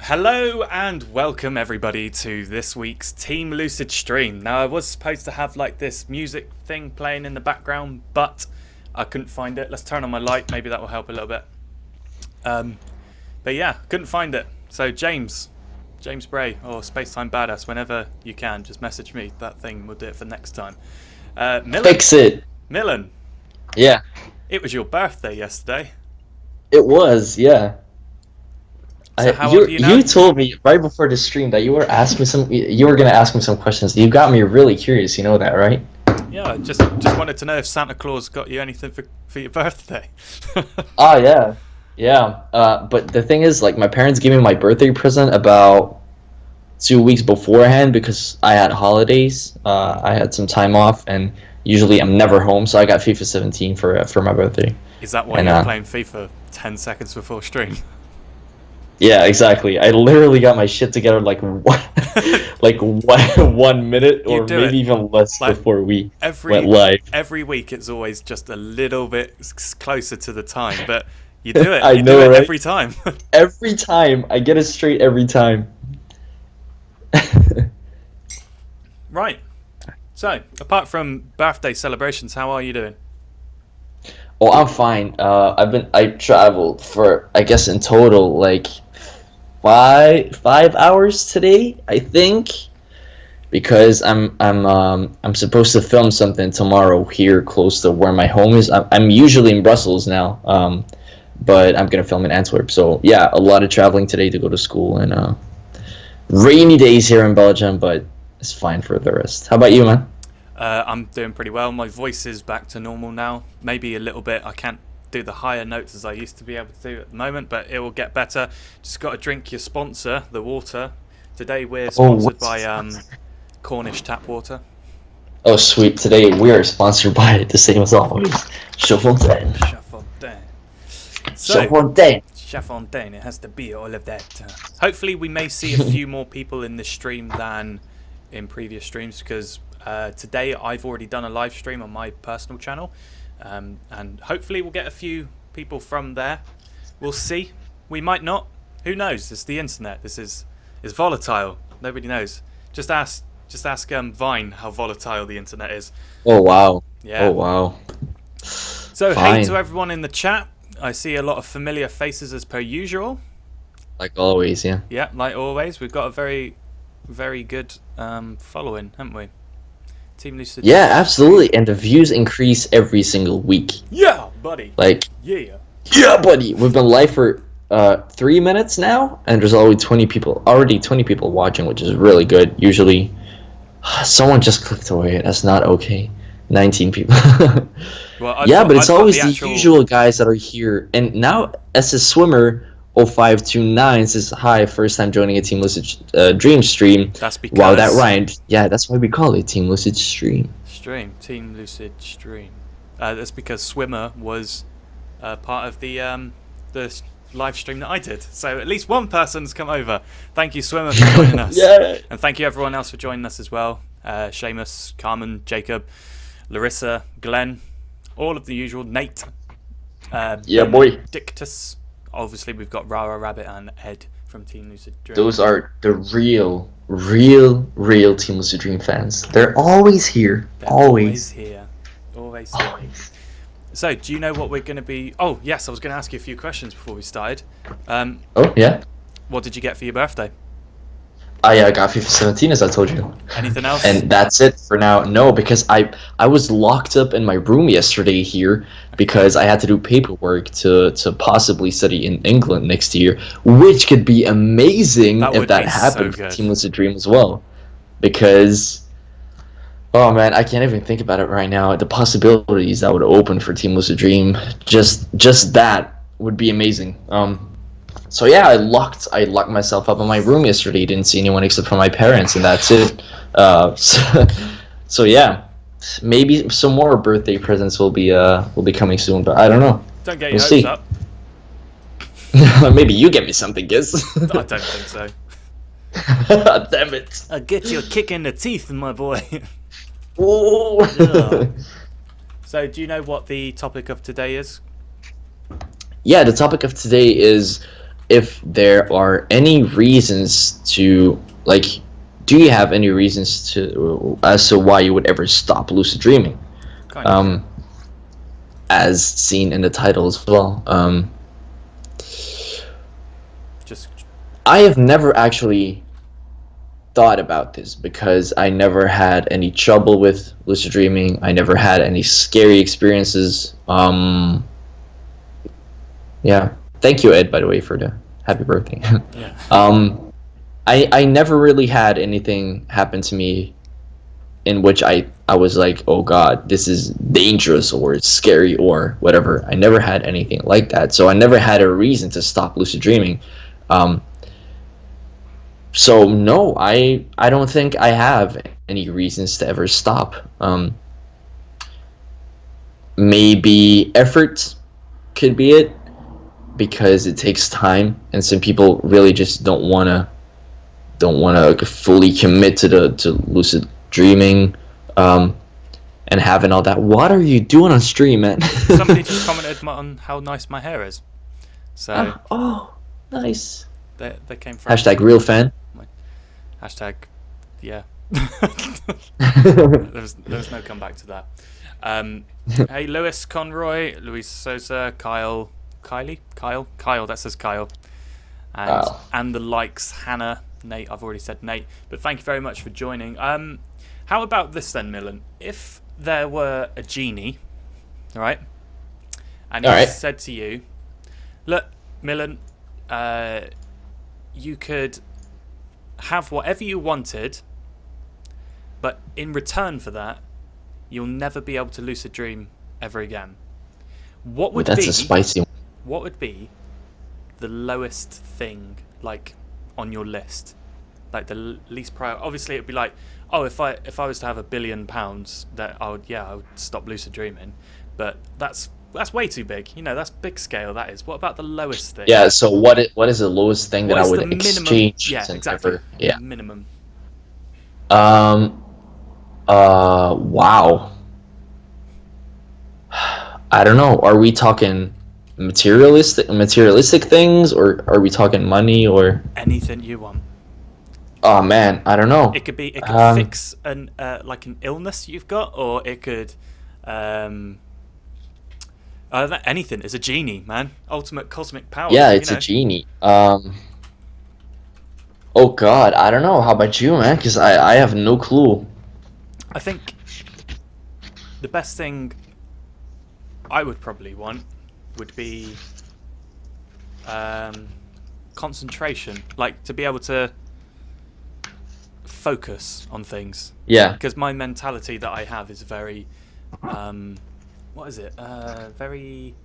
Hello and welcome everybody to this week's Team Lucid stream. Now I was supposed to have like this music thing playing in the background, but I couldn't find it. Let's turn on my light, maybe that will help a little bit. But yeah, couldn't find it. So James Bray or Spacetime Badass, whenever you can, just message me. That thing will do it for next time. Milan, Fix it. Milan. Yeah. It was your birthday yesterday. It was, yeah. So how old are you now? You told me right before the stream that you were gonna ask me some questions. You got me really curious, you know that, right? Yeah, I just wanted to know if Santa Claus got you anything for your birthday. Oh yeah. Yeah. But the thing is, like, my parents gave me my birthday present about 2 weeks beforehand because I had holidays. I had some time off, and usually I'm never home, so I got FIFA 17 for my birthday. Is that why you're playing FIFA 10 seconds before stream? Yeah, exactly. I literally got my shit together like 1 minute or maybe even less before we went live. Every week it's always just a little bit closer to the time, but you do it. I know, right? Every time. Every time. I get it straight every time. Right. So, apart from birthday celebrations, how are you doing? Oh, I'm fine. I traveled for, I guess in total, like five hours today, I think, because I'm supposed to film something tomorrow here close to where my home is. I'm usually in Brussels now, but I'm gonna film in Antwerp. So yeah, a lot of traveling today to go to school, and rainy days here in Belgium, but it's fine for the rest. How about you, man? I'm doing pretty well. My voice is back to normal now. Maybe a little bit. I can't do the higher notes as I used to be able to do at the moment, but it will get better. Just got to drink your sponsor, the water. Today we're sponsored by Cornish tap water. Oh, sweet. Today we are sponsored by the same as always, Chafontaine. Chafontaine. It has to be all of that. Hopefully we may see a few more people in this stream than in previous streams, because today I've already done a live stream on my personal channel, and hopefully we'll get a few people from there. We'll see. We might not. Who knows? It's the internet. This is volatile. Nobody knows. Just ask Vine how volatile the internet is. Oh wow. Yeah. Oh wow. So Hey to everyone in the chat. I see a lot of familiar faces as per usual. Like always, yeah. Yeah, like always. We've got a very, very good following, haven't we? Team Lucid. Yeah, absolutely. And the views increase every single week. Yeah, buddy. Like, yeah, buddy. We've been live for 3 minutes now, and there's already 20 people watching, which is really good. Usually, someone just clicked away. That's not okay. 19 people. Well, but it's always the usual guys that are here. And now, as a swimmer, 0529 says, hi, first time joining a Team Lucid Dream stream. That's because... Wow, that rhymed. Yeah, that's why we call it Team Lucid Stream. Team Lucid Stream. That's because Swimmer was part of the live stream that I did. So at least one person's come over. Thank you, Swimmer, for joining us. Yeah. And thank you everyone else for joining us as well. Seamus, Carmen, Jacob, Larissa, Glenn, all of the usual. Nate. Yeah, boy. Dictus. Obviously, we've got Rara Rabbit and Ed from Team Lucid Dream. Those are the real Team Lucid Dream fans. They're always here. Always here. Always. So, do you know what we're going to be... Oh, yes, I was going to ask you a few questions before we started. Oh, yeah? What did you get for your birthday? I got FIFA 17, as I told you. Anything else? And that's it for now. No, because I was locked up in my room yesterday here because I had to do paperwork to possibly study in England next year, which could be amazing if that happened for Team Lucid Dream as well. Because, oh man, I can't even think about it right now. The possibilities that would open for Team Lucid Dream, just that would be amazing. So yeah, I locked myself up in my room yesterday. Didn't see anyone except for my parents, and that's it. So yeah, maybe some more birthday presents will be coming soon, but I don't know. Don't get your hopes up. Maybe you get me something, Giz. I don't think so. Damn it! I'll get you a kick in the teeth, my boy. Oh. So, do you know what the topic of today is? Yeah, the topic of today is if there are any reasons to, like, do you have any reasons to as to why you would ever stop lucid dreaming? Kind of. As seen in the title as well. Just I have never actually thought about this because I never had any trouble with lucid dreaming. I never had any scary experiences. Yeah. Thank you, Ed, by the way, for the happy birthday. yeah. I never really had anything happen to me in which I was like, oh god, this is dangerous or it's scary or whatever. I never had anything like that. So I never had a reason to stop lucid dreaming. So no, I don't think I have any reasons to ever stop. Maybe effort could be it, because it takes time, and some people really just don't wanna fully commit to lucid dreaming, and having all that. What are you doing on stream, man? Somebody just commented on how nice my hair is. So oh, nice. They came from Hashtag real fan. Hashtag yeah. There's no comeback to that. Hey, Lewis Conroy, Luis Sosa, Kyle, that says Kyle, and the likes, Hannah, Nate. I've already said Nate, but thank you very much for joining. How about this then, Milan? If there were a genie, all right, and he said to you, "Look, Milan, you could have whatever you wanted, but in return for that, you'll never be able to lucid dream ever again." What would That's a spicy one. What would be the lowest thing, like, on your list? Like the least prior. Obviously, it'd be like, oh, if I was to have £1 billion, that I would stop lucid dreaming. But that's way too big. You know, that's big scale. That is. What about the lowest thing? Yeah. So what is the lowest thing that I would exchange? Yeah, exactly. Ever, yeah. Minimum. Wow. I don't know. Are we talking materialistic things, or are we talking money, or anything you want? Oh man, I don't know. It could fix an like an illness you've got, or it could anything. It's a genie, man. Ultimate cosmic power. Yeah, it's a genie. Oh god, I don't know. How about you, man? Because I have no clue. I think the best thing I would probably want would be concentration, like to be able to focus on things. Yeah. Because my mentality that I have is very, what is it? Very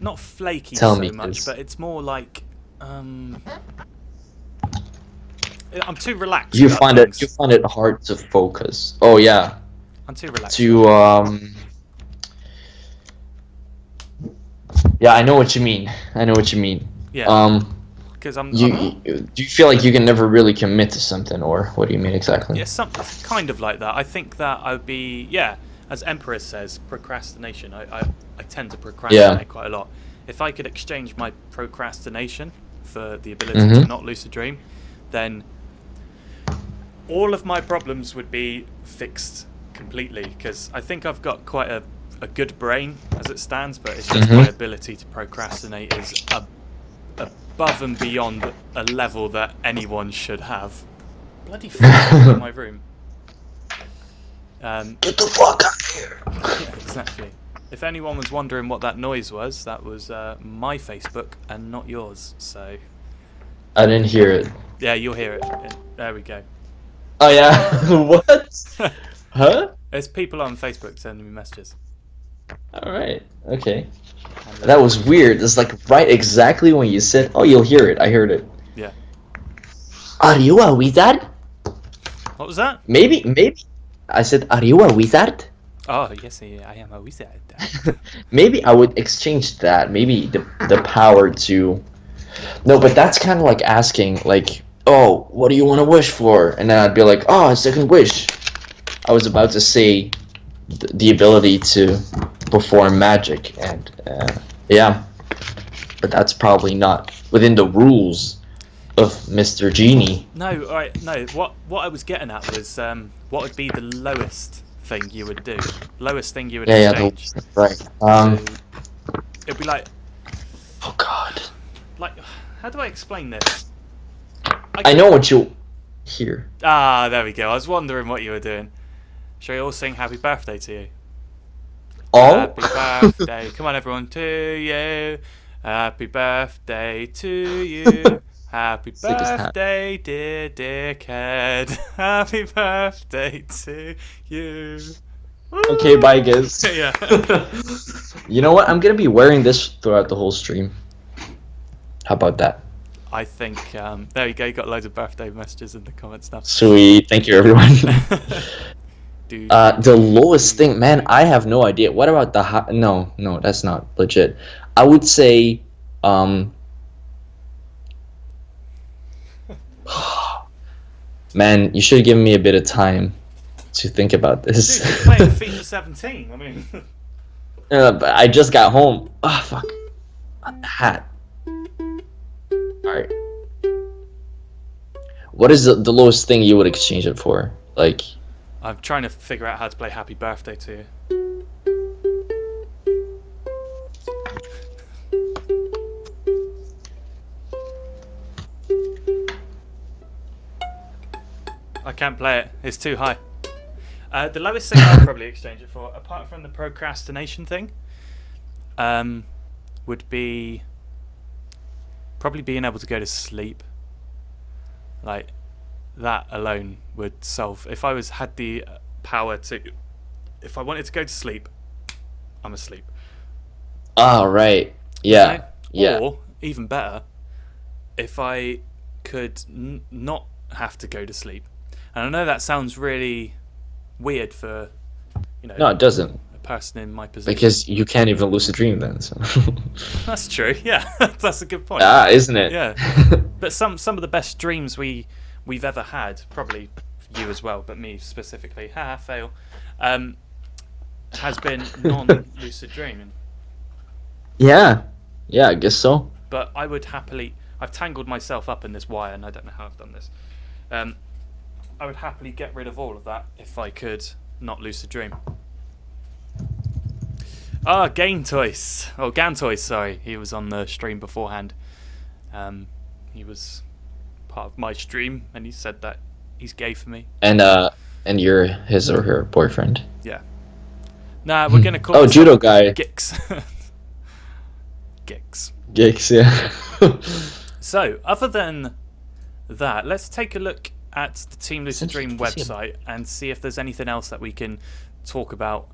not flaky Tell so me, much, please. but it's more like I'm too relaxed. You find it hard to focus. Oh yeah. I'm too relaxed. Yeah, I know what you mean. Yeah. Because do you feel like you can never really commit to something, or what do you mean exactly? Yeah, something kind of like that. I think that I would be, as Emperor says, procrastination. I tend to procrastinate quite a lot. If I could exchange my procrastination for the ability to not lucid dream, then all of my problems would be fixed completely. Because I think I've got quite a good brain as it stands, but it's just my ability to procrastinate is above and beyond a level that anyone should have. Bloody fuck in my room. Get the fuck out of here! Yeah, exactly. If anyone was wondering what that noise was, that was my Facebook and not yours. So I didn't hear it. yeah, you'll hear it. There we go. Oh yeah. What? Huh? There's people on Facebook sending me messages. All right. Okay. That was weird. It's like right exactly when you said, "Oh, you'll hear it." I heard it. Yeah. Are you a wizard? What was that? Maybe. I said, "Are you a wizard?" Oh yes, I am a wizard. Maybe I would exchange that. Maybe the power to. No, but that's kind of like asking, like, "Oh, what do you want to wish for?" And then I'd be like, "Oh, a second wish." I was about to say the ability to perform magic, and yeah. but that's probably not within the rules of Mr. Genie. No, all right, no. What I was getting at was what would be the lowest thing you would do? Lowest thing you would exchange. Yeah, right. So it'd be like, Oh God. like, how do I explain this? I know what you hear. Ah, there we go. I was wondering what you were doing. Shall we all sing happy birthday to you? Oh. Happy birthday. Come on, everyone. To you. Happy birthday to you. Happy birthday, dear dickhead. Happy birthday to you. Okay, bye, Giz. Yeah. You know what? I'm gonna be wearing this throughout the whole stream. How about that? I think, there you go. You got loads of birthday messages in the comments now. Sweet. Thank you, everyone. The lowest thing, man, I have no idea. What about the high? No, that's not legit. I would say, man, you should have given me a bit of time to think about this. Dude, you're playing FIFA 17. I mean, But I just got home. Ah, fuck. A hat. Alright. What is the lowest thing you would exchange it for? Like, I'm trying to figure out how to play happy birthday to you. I can't play it. It's too high. The lowest thing I'd probably exchange it for, apart from the procrastination thing, would be probably being able to go to sleep. Like, that alone would solve. If I had the power to, if I wanted to go to sleep, I'm asleep. ah, right. Yeah. Okay? Yeah. Or even better, if I could not have to go to sleep. And I know that sounds really weird for, No, it doesn't. a person in my position. Because you can't even lucid dream then. So. That's true. Yeah, that's a good point. Ah, isn't it? Yeah. But some of the best dreams we've ever had, probably you as well, but me specifically, fail, has been non-lucid dreaming. Yeah, I guess so. But I would happily. I've tangled myself up in this wire, and I don't know how I've done this. I would happily get rid of all of that if I could not lucid dream. Ah, Gantois. Oh, Gantois, sorry. He was on the stream beforehand. He was part of my stream, and he said that he's gay for me. And you're his or her boyfriend. Yeah. Nah, we're gonna call. Oh, judo guy. Gix. Gix. Gigs, yeah. So, other than that, let's take a look at the Team Lucid Dream website and see if there's anything else that we can talk about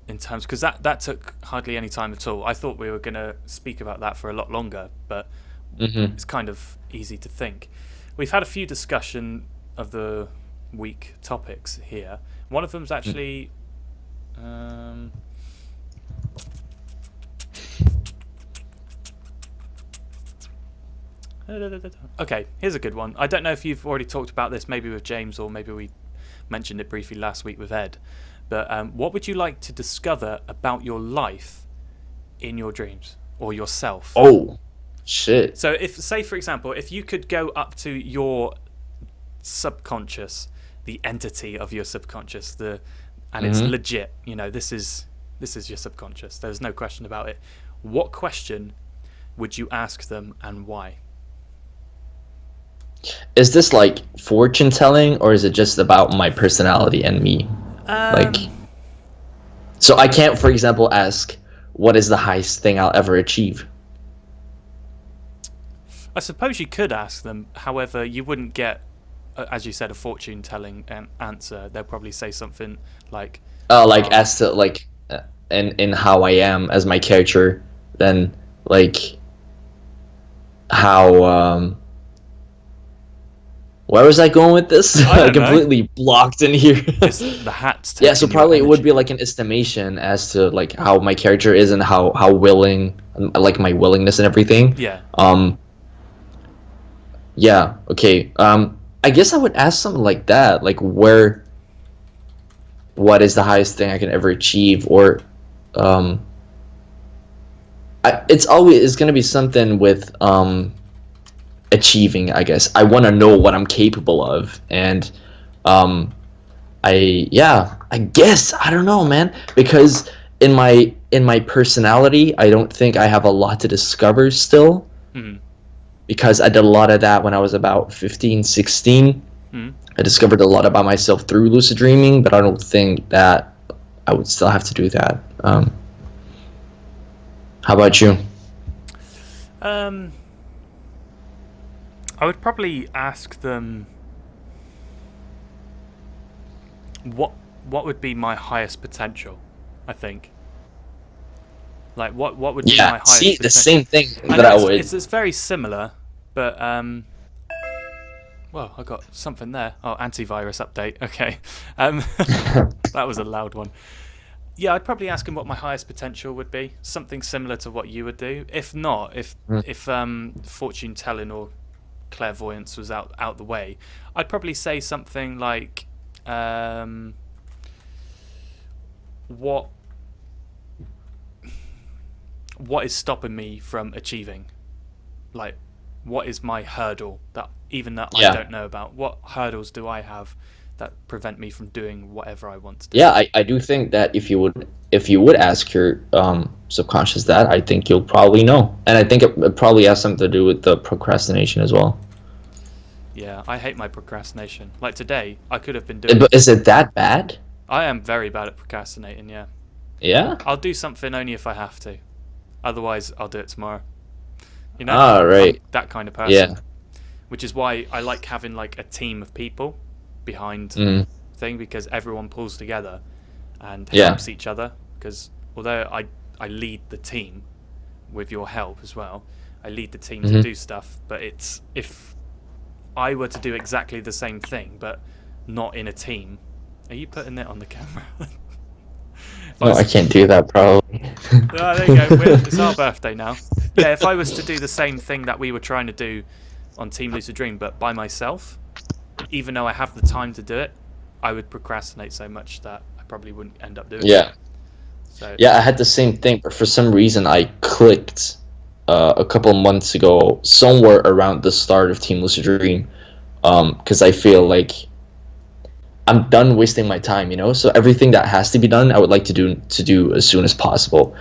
in terms, because that took hardly any time at all. I thought we were going to speak about that for a lot longer, but it's kind of easy to think. We've had a few discussion of the week topics here. One of them's actually okay, here's a good one. I don't know if you've already talked about this, maybe with James, or maybe we mentioned it briefly last week with Ed. But what would you like to discover about your life in your dreams, or yourself? Oh, shit. So, if, say, for example, if you could go up to your subconscious, the entity of your subconscious, and it's legit, this is your subconscious. There's no question about it. What question would you ask them, and why? Is this like fortune telling, or is it just about my personality and me? So I can't, for example, ask, what is the highest thing I'll ever achieve? I suppose you could ask them. However, you wouldn't get, as you said, a fortune telling answer. They'll probably say something like, as to in how I am as my character, then how where was I going with this? I completely blocked in here. The hat's yeah, so probably it would be like an estimation as to how my character is and how willing, my willingness and everything. Yeah. Yeah. Okay. I guess I would ask something like that, what is the highest thing I can ever achieve, or it's gonna be something with achieving, I guess. I want to know what I'm capable of, and um I guess I don't know, man, because in my personality, I don't think I have a lot to discover still, Mm. because I did a lot of that when I was about 15, 16. Mm. I discovered a lot about myself through lucid dreaming, but I don't think that I would still have to do that. How about you? I would probably ask them what would be my highest potential. I think. Like what would be my Yeah, highest see, the potential? same thing I that know I would. it's very similar, but well, I got something there. Oh, antivirus update. Okay, that was a loud one. Yeah, I'd probably ask him what my highest potential would be. Something similar to what you would do. If not, if fortune telling or clairvoyance was out the way, I'd probably say something like, what is stopping me from achieving? Like, what is my hurdle that Yeah. I don't know about? What hurdles do I have that prevent me from doing whatever I want to do? Yeah, I do think that if you would ask your subconscious that, I think you'll probably know, and I think it probably has something to do with the procrastination as well. Yeah, I hate my procrastination. Like today, I could have been doing. But is it that bad? I am very bad at procrastinating. Yeah, Yeah. I'll do something only if I have to. Otherwise, I'll do it tomorrow. You know, Ah, right. I'm that kind of person. Yeah. Which is why I like having like a team of people behind Mm. thing, because everyone pulls together and Yeah. helps each other. Because although I lead the team with your help as well, I lead the team to do stuff. But it's if I were to do exactly the same thing but not in a team. Are you putting it on the camera? No, I can't do that probably. Oh, there you go. It's our birthday now. Yeah, if I was to do the same thing that we were trying to do on Team Lucid Dream, but by myself, even though I have the time to do it, I would procrastinate so much that I probably wouldn't end up doing Yeah. it. So Yeah, I had the same thing, but for some reason I clicked a couple months ago, somewhere around the start of Team Lucid Dream, because I feel like I'm done wasting my time, you know. So everything that has to be done, I would like to do as soon as possible.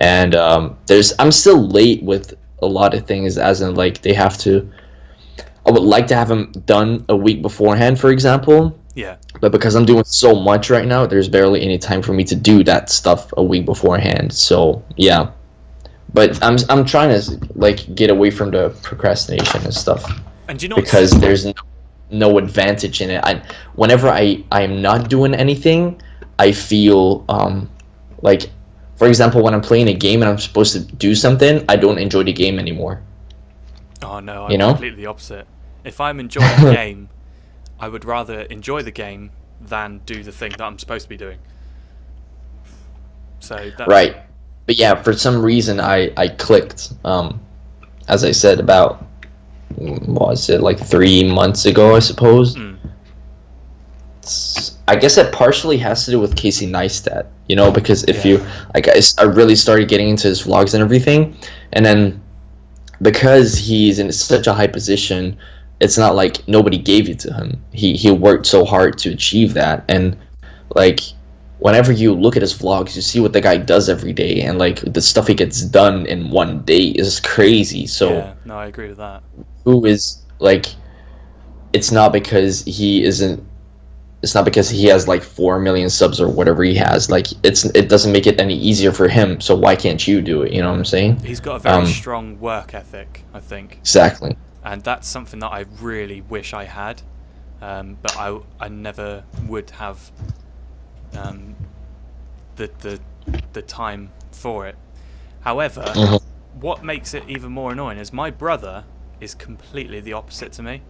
And I'm still late with a lot of things, as in like they have to. I would like to have them done a week beforehand, for example. yeah, But because I'm doing so much right now, there's barely any time for me to do that stuff a week beforehand. So yeah, but I'm trying to like get away from the procrastination and stuff, and you know because there's no advantage in it. Whenever I'm not doing anything, I feel like, for example, when I'm playing a game and I'm supposed to do something, I don't enjoy the game anymore. Oh no, You I'm know? completely the opposite. If I'm enjoying the game, I would rather enjoy the game than do the thing that I'm supposed to be doing. So that, Right. But yeah, for some reason I clicked, as I said, about, what was it, like 3 months ago, I suppose. I guess it partially has to do with Casey Neistat, you know, because if you, like, I really started getting into his vlogs and everything, and then because he's in such a high position, it's not like nobody gave it to him. He worked so hard to achieve that, and like, whenever you look at his vlogs, you see what the guy does every day, and like the stuff he gets done in one day is crazy. So yeah, no, I agree with that. who is like, it's not because he isn't, it's not because he has like 4 million subs or whatever he has, like it doesn't make it any easier for him, so why can't you do it, you know what I'm saying? He's got a very strong work ethic, I think. Exactly. And that's something that I really wish I had, but I never would have the time for it. However, what makes it even more annoying is my brother is completely the opposite to me.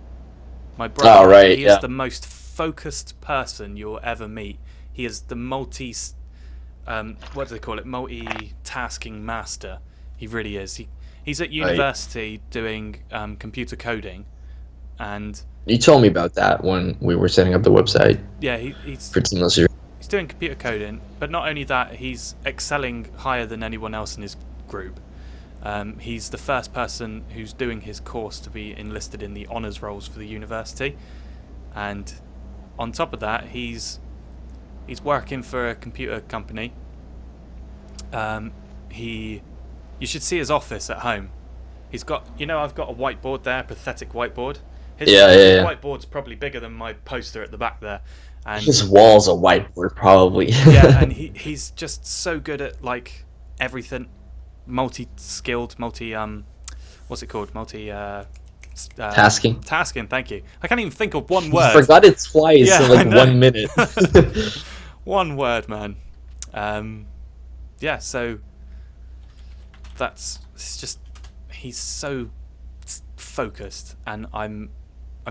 My brother, he is the most focused person you'll ever meet. He is the what do they call it? Multitasking master. He really is. He's at university doing computer coding, and you told me about that when we were setting up the website. Yeah, he's for TeamLucidStream. He's doing computer coding, but not only that, he's excelling higher than anyone else in his group. He's the first person who's doing his course to be enlisted in the honours rolls for the university, and on top of that, he's working for a computer company. You should see his office at home. He's got, I've got a whiteboard there, a pathetic whiteboard. His whiteboard's probably bigger than my poster at the back there. And his wall's a whiteboard, probably. yeah, and he's just so good at like everything, multi-skilled, what's it called? Tasking. Tasking, thank you. I can't even think of one word. You forgot it twice in like 1 minute. One word, man. Yeah, so it's just, he's so focused, and I'm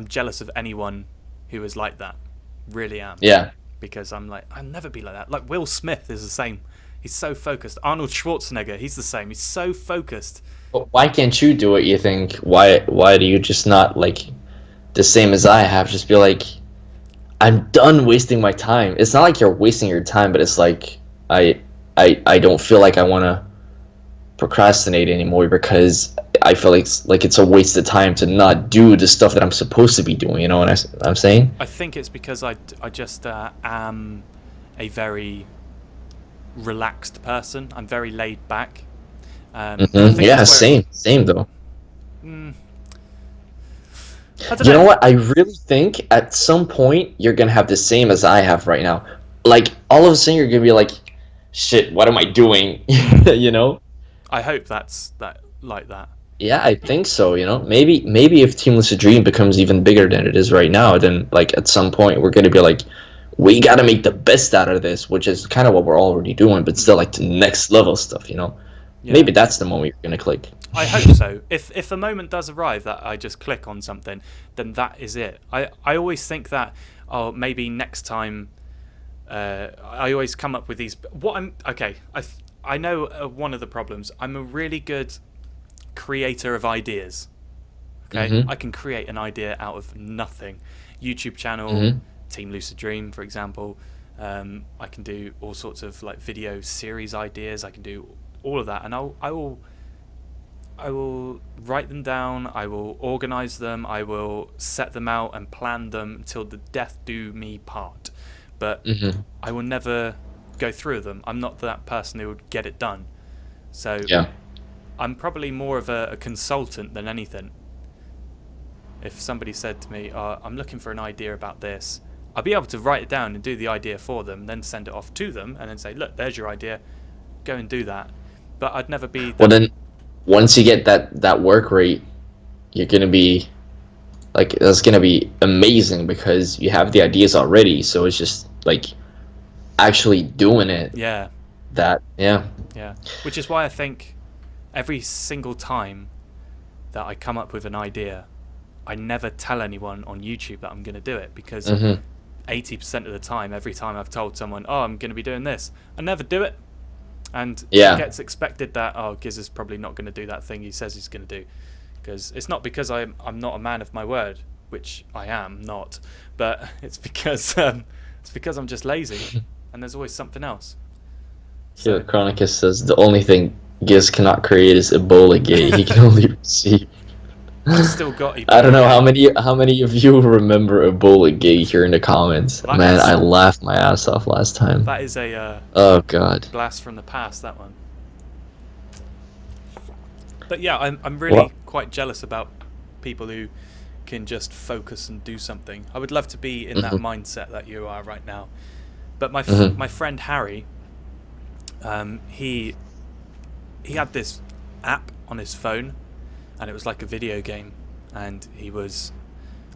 jealous of anyone who is like that. Really am. Yeah. Because I'm like, I'll never be like that. Like Will Smith is the same. He's so focused. Arnold Schwarzenegger, he's the same. He's so focused. But why can't you do it, you think? Why do you just not, like, the same as I have? Just be like, I'm done wasting my time. It's not like you're wasting your time, but it's like, I don't feel like I want to procrastinate anymore because I feel like it's a waste of time to not do the stuff that I'm supposed to be doing. You know what I'm saying? I think it's because I just am a very relaxed person. I'm very laid back. Yeah, same though. I You know what? I really think at some point you're gonna have the same as I have right now. Like all of a sudden you're gonna be like, shit, what am I doing? You know? I hope that's like that. Yeah, I think so. You know, maybe if Team Lucid Dream becomes even bigger than it is right now, then like at some point we're gonna be like, we gotta make the best out of this, which is kind of what we're already doing, but still like the next level stuff. You know, maybe that's the moment you're gonna click. I hope so. If a moment does arrive that I just click on something, then that is it. I always think that maybe next time. I always come up with these. I know one of the problems. I'm a really good creator of ideas. Okay, I can create an idea out of nothing. YouTube channel, Team Lucid Dream, for example. I can do all sorts of like video series ideas. I can do all of that, and I will write them down. I will organize them. I will set them out and plan them until the death do me part. But I will never go through them. I'm not that person who would get it done. So I'm probably more of a consultant than anything. If somebody said to me, I'm looking for an idea about this, I'll be able to write it down and do the idea for them, then send it off to them, and then say, look, there's your idea. Go and do that. But I'd never be... Well, then, once you get that work rate, you're going to be... Like, that's going to be amazing because you have the ideas already, so it's just, like, actually doing it. Yeah. Yeah. Which is why I think every single time that I come up with an idea, I never tell anyone on YouTube that I'm going to do it because 80% of the time, every time I've told someone, I'm going to be doing this, I never do it. And it gets expected that, Giz is probably not going to do that thing he says he's going to do. Because it's not because I'm not a man of my word, which I am not, but it's because I'm just lazy, and there's always something else. So Chronicus says the only thing Giz cannot create is Ebola gay. He can only receive. I've still got Ebola. I don't know how many of you remember Ebola gay here in the comments. Man, I laughed my ass off last time. That is a oh god, blast from the past, that one. But yeah, I'm really quite jealous about people who can just focus and do something. I would love to be in that mindset that you are right now. But my friend Harry, he had this app on his phone, and it was like a video game, and he was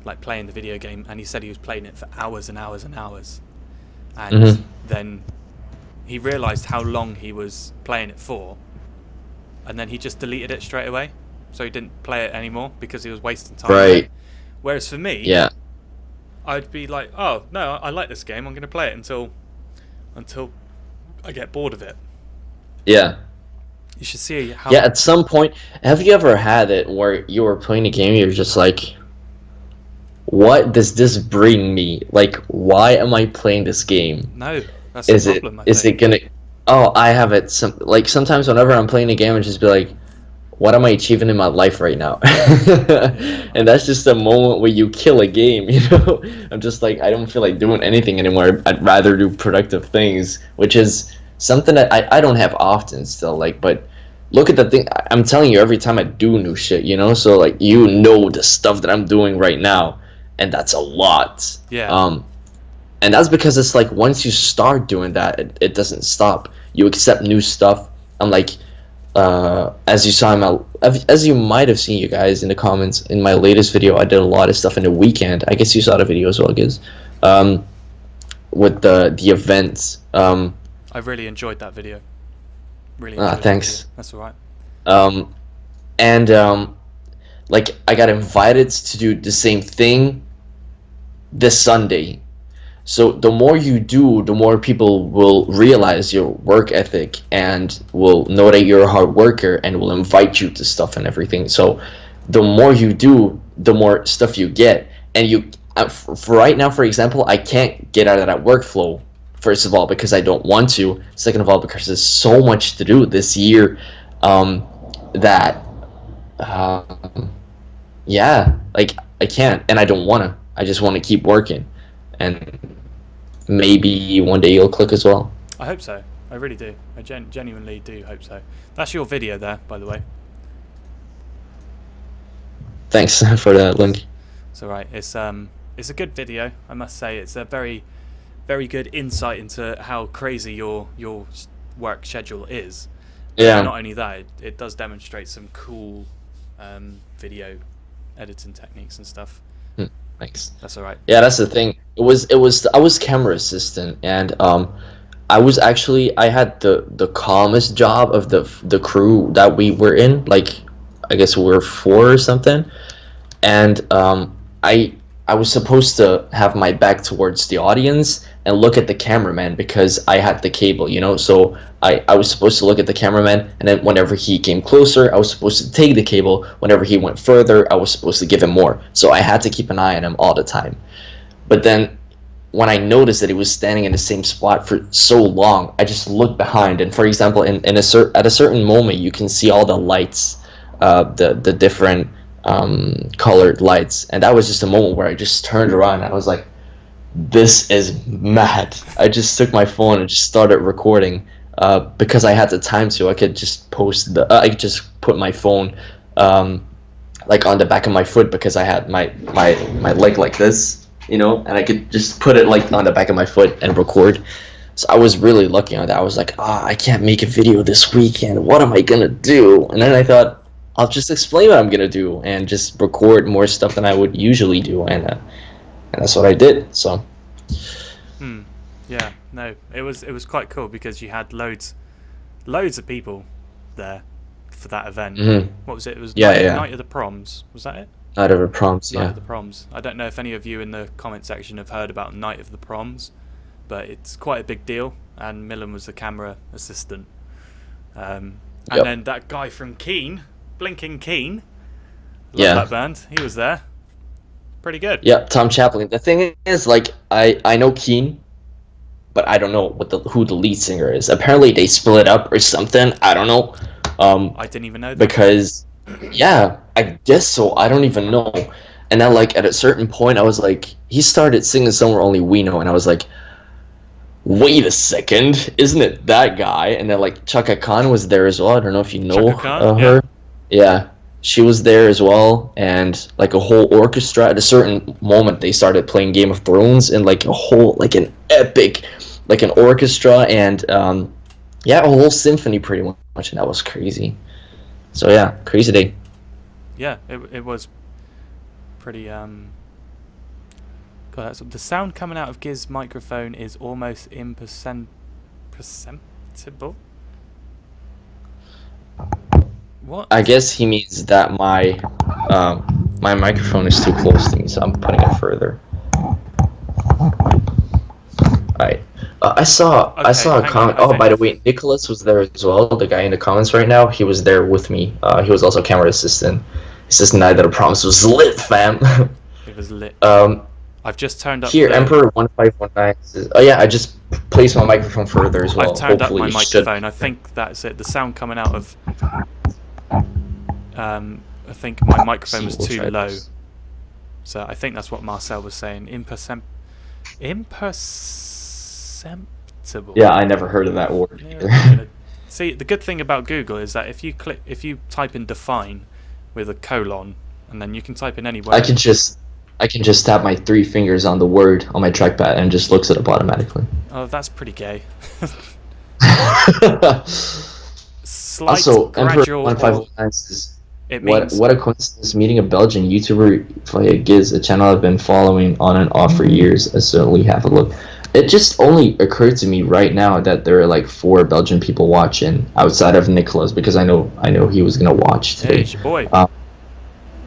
like playing the video game, and he said he was playing it for hours and hours and hours, and then he realized how long he was playing it for. And then he just deleted it straight away, so he didn't play it anymore because he was wasting time. Right. Whereas for me, I'd be like, oh no, I like this game. I'm going to play it until I get bored of it. Yeah. You should see how. Yeah. At some point, have you ever had it where you were playing a game, you're just like, what does this bring me? Like, why am I playing this game? No, that's the problem. Is it gonna? Oh, I have it. Sometimes whenever I'm playing a game, I just be like, what am I achieving in my life right now? And that's just a moment where you kill a game, you know? I'm just like, I don't feel like doing anything anymore. I'd rather do productive things, which is something that I don't have often still. Like, but look at the thing. I'm telling you, every time I do new shit, you know? So, like, you know the stuff that I'm doing right now, and that's a lot. Yeah. And that's because it's like, once you start doing that, it doesn't stop. You accept new stuff. I'm like, as you saw in my, as you might have seen, you guys, in the comments in my latest video, I did a lot of stuff in the weekend. I guess you saw the video as well, Giz. With the events. I really enjoyed that video. Really enjoyed thanks. That's alright. Like, I got invited to do the same thing this Sunday. So the more you do, the more people will realize your work ethic and will know that you're a hard worker and will invite you to stuff and everything. So the more you do, the more stuff you get. And you, for right now, for example, I can't get out of that workflow. First of all, because I don't want to. Second of all, because there's so much to do this year, yeah, like, I can't, and I don't wanna. I just want to keep working, and maybe one day you'll click as well. I hope so. I really do. I genuinely do hope so. That's your video there, by the way. Thanks for that link. It's alright. It's a good video, I must say. It's a very, very good insight into how crazy your work schedule is. Yeah. And not only that, it does demonstrate some cool video editing techniques and stuff. Thanks. That's alright. Yeah, that's the thing. I was camera assistant, and I was actually, I had the calmest job of the crew that we were in. Like, I guess we were 4 or something, and I was supposed to have my back towards the audience and look at the cameraman because I had the cable, you know. So I was supposed to look at the cameraman, and then whenever he came closer, I was supposed to take the cable. Whenever he went further, I was supposed to give him more. So I had to keep an eye on him all the time. But then when I noticed that he was standing in the same spot for so long, I just looked behind. And for example, at a certain moment, you can see all the lights, the different colored lights, and that was just a moment where I just turned around and I was like, this is mad. I just took my phone and just started recording, because I had the time to. I could just post I could just put my phone like on the back of my foot, because I had my leg like this, you know, and I could just put it like on the back of my foot and record. So I was really lucky on that. I was like, I can't make a video this weekend, what am I gonna do? And then I thought, I'll just explain what I'm gonna do and just record more stuff than I would usually do, and that's what I did. So. Yeah. No. It was quite cool because you had loads of people there for that event. What was it? It was Night of the Proms. Was that it? Night of the Proms. Yeah. Night of the Proms. I don't know if any of you in the comment section have heard about Night of the Proms, but it's quite a big deal. And Milan was the camera assistant. And then that guy from Keen. Blinking Keen. Love that band. He was there. Pretty good. Yeah, Tom Chaplin. The thing is, like, I know Keen, but I don't know who the lead singer is. Apparently they split up or something. I don't know. I didn't even know that. Because, yeah, I guess so. I don't even know. And then, like, at a certain point, I was like, he started singing Somewhere Only We Know, and I was like, wait a second, isn't it that guy? And then, like, Chaka Khan was there as well. I don't know if you know her. Yeah, she was there as well, and like a whole orchestra. At a certain moment, they started playing Game of Thrones in like a whole, like an epic, like an orchestra, and yeah, a whole symphony pretty much, and that was crazy. So yeah, crazy day. Yeah, it was pretty. God, the sound coming out of Giz microphone is almost imperceptible. What? I guess he means that my microphone is too close to me, so I'm putting it further. Alright. I saw a comment. Oh, by the way, Nicholas was there as well. The guy in the comments right now, he was there with me. He was also camera assistant. He says Night of the Proms was lit, fam. It was lit. I've just turned up. Here, Emperor 1519 says, oh yeah, I just placed my microphone further as well. I've turned up my microphone. I think that's it. The sound coming out of I think my microphone was We'll too try low. this. So I think that's what Marcel was saying. Imperceptible. Yeah, I never heard of that word Yeah, either. I'm gonna- See, the good thing about Google is that if you type in define with a colon, and then you can type in any word. I can just tap my 3 fingers on the word on my trackpad and it just looks it up automatically. Oh, that's pretty gay. Slight Also, gradual. Emperor 1519 says, It means what a coincidence meeting a Belgian YouTuber via Giz, a channel I've been following on and off for years. I certainly have a look. It just only occurred to me right now that there are like 4 Belgian people watching outside of Nicholas, because I know he was gonna watch today. hey, it's your boy.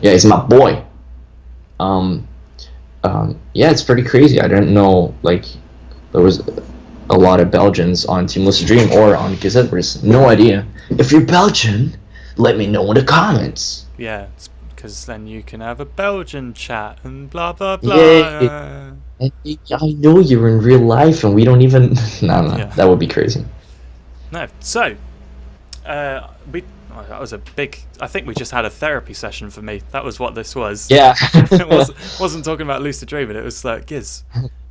Yeah, he's my boy. Yeah, it's pretty crazy. I didn't know like there was a lot of Belgians on Team Lucid Dream or on Giz. No idea. If you're Belgian, let me know in the comments. Yeah, because then you can have a Belgian chat and blah blah blah. Yay. And I know you're in real life and we don't even... No, Yeah. that would be crazy. No, so that was a big. I think we just had a therapy session for me. That was what this was. Yeah. It wasn't talking about lucid dreaming. It was like, Giz,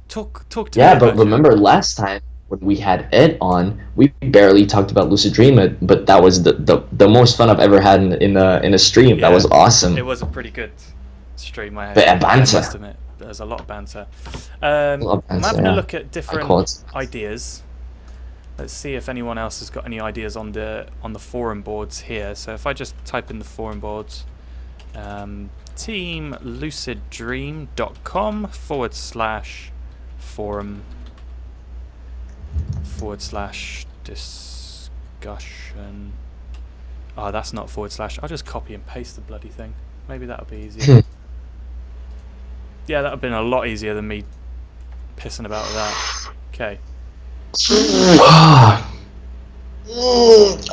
talk to me. Yeah, but about your- remember last time when we had Ed on, we barely talked about Lucid Dream, but that was the most fun I've ever had in a stream. Yeah, That was awesome. It was a pretty good stream. I Bit of banter. must admit, there's a lot of banter. lot of I'm banter, having yeah. a look at I different call it. ideas. Let's see if anyone else has got any ideas on the forum boards here. So if I just type in the forum boards, teamluciddream.com/forum/discussion. Oh, that's not /. I'll just copy and paste the bloody thing. Maybe that'll be easier. Yeah, that would have been a lot easier than me pissing about with that. Okay.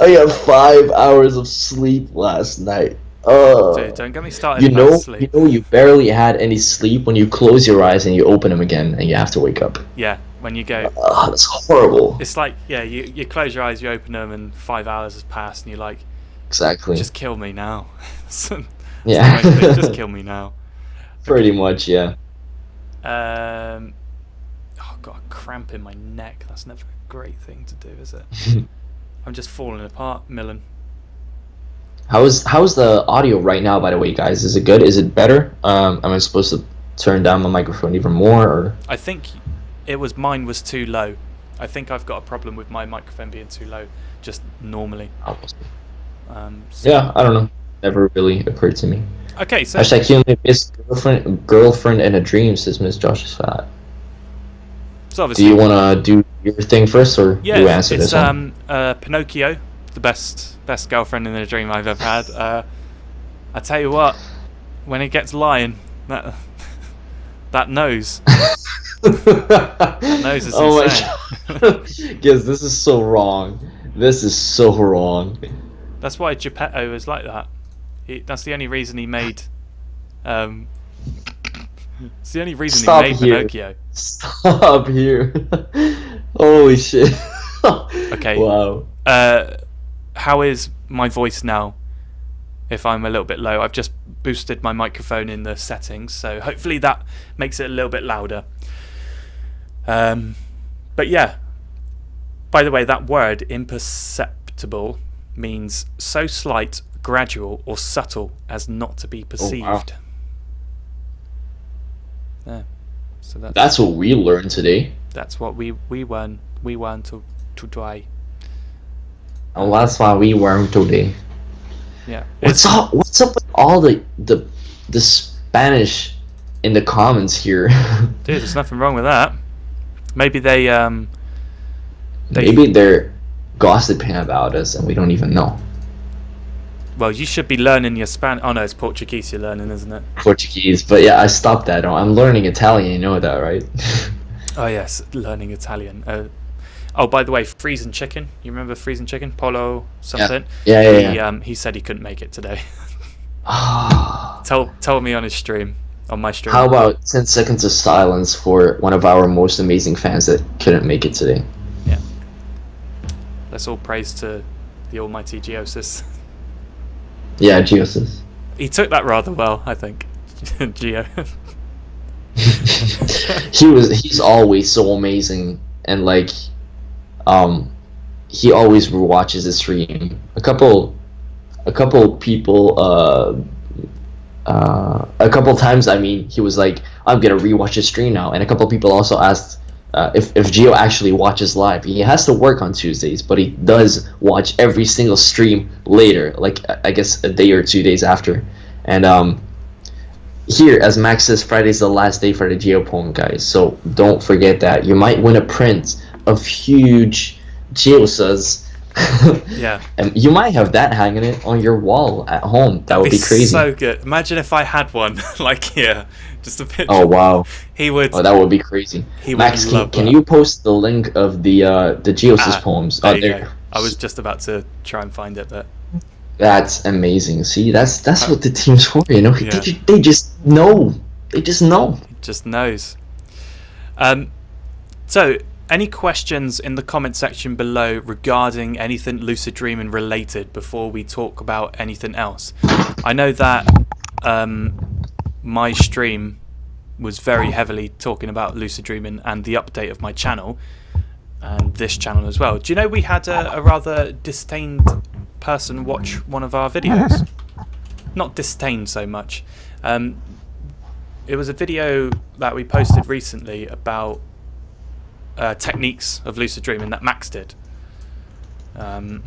I had 5 hours of sleep last night. Dude, don't get me started about sleep. You barely had any sleep when you close your eyes and you open them again and you have to wake up. Yeah, when you go, That's horrible. it's like, yeah, you close your eyes, you open them, and 5 hours has passed, and you're like, Exactly. just kill me now. Yeah. Just kill me now. Pretty much, yeah. Oh, I've got a cramp in my neck. That's never a great thing to do, is it? I'm just falling apart, Milan. How's the audio right now, by the way, guys? Is it good? Is it better? Am I supposed to turn down my microphone even more, or? I think mine was too low. I think I've got a problem with my microphone being too low, just normally. So- Yeah, I don't know. Never really occurred to me. Okay, so Hashtag he only missed girlfriend in a dream, says Miss Josh is fat. so Do obviously, you want to do your thing first, or yeah, you answer it's this one? Pinocchio, the best girlfriend in a dream I've ever had. I tell you what, when it gets lying, that nose. Nose is Oh insane. my god. Yes, this is so wrong. This is so wrong. That's why Geppetto is like that. That's the only reason he made. It's the only reason Stop he made here. Pinocchio. Stop here. Holy shit. Okay. Wow. How is my voice now? If I'm a little bit low, I've just boosted my microphone in the settings, so hopefully that makes it a little bit louder. But yeah. By the way, that word imperceptible means so slight, gradual, or subtle as not to be perceived. Yeah. So That's what we learned today. that's what we want to try. And that's why we learned today. Yeah. What's up with all the Spanish in the comments here? Dude, there's nothing wrong with that. Maybe they Maybe they're gossiping about us and we don't even know. Well, you should be learning your Spanish. Oh no, it's Portuguese you're learning, isn't it? Portuguese, but yeah, I stopped that. I'm learning Italian, you know that, right? Oh yes, learning Italian. Oh, by the way, freezing chicken. You remember freezing chicken? Polo something. Yeah. He said he couldn't make it today. Ah. Told me on his stream, on my stream. How about 10 seconds of silence for one of our most amazing fans that couldn't make it today? Yeah. Let's all praise to the almighty Geosis. Yeah, Gio says. He took that rather well, I think. Gio. He's always so amazing, and like he always watches the stream. A couple people a couple times, I mean, he was like, I'm gonna rewatch the stream now, and a couple people also asked if Gio actually watches live. He has to work on Tuesdays, but he does watch every single stream later, like I guess a day or 2 days after. And here, as Max says, Friday's the last day for the Geo poem, guys. So don't forget that. You might win a print of huge Geosas. Yeah. And you might have that hanging it on your wall at home. That would be crazy. So good. Imagine if I had one, like here, just a picture. Oh wow. He would. Oh, that would be crazy. Max, can you post the link of the Geosas poems? There you go. I was just about to try and find it, but. That's amazing. See, that's what the team's for, you know. Yeah. They just know. They just know. It just knows. So, any questions in the comment section below regarding anything Lucid Dreaming related before we talk about anything else? I know that my stream was very heavily talking about Lucid Dreaming and the update of my channel, and this channel as well. Do you know we had a rather disdained person watch one of our videos? Not disdain so much. It was a video that we posted recently about techniques of lucid dreaming that Max did. And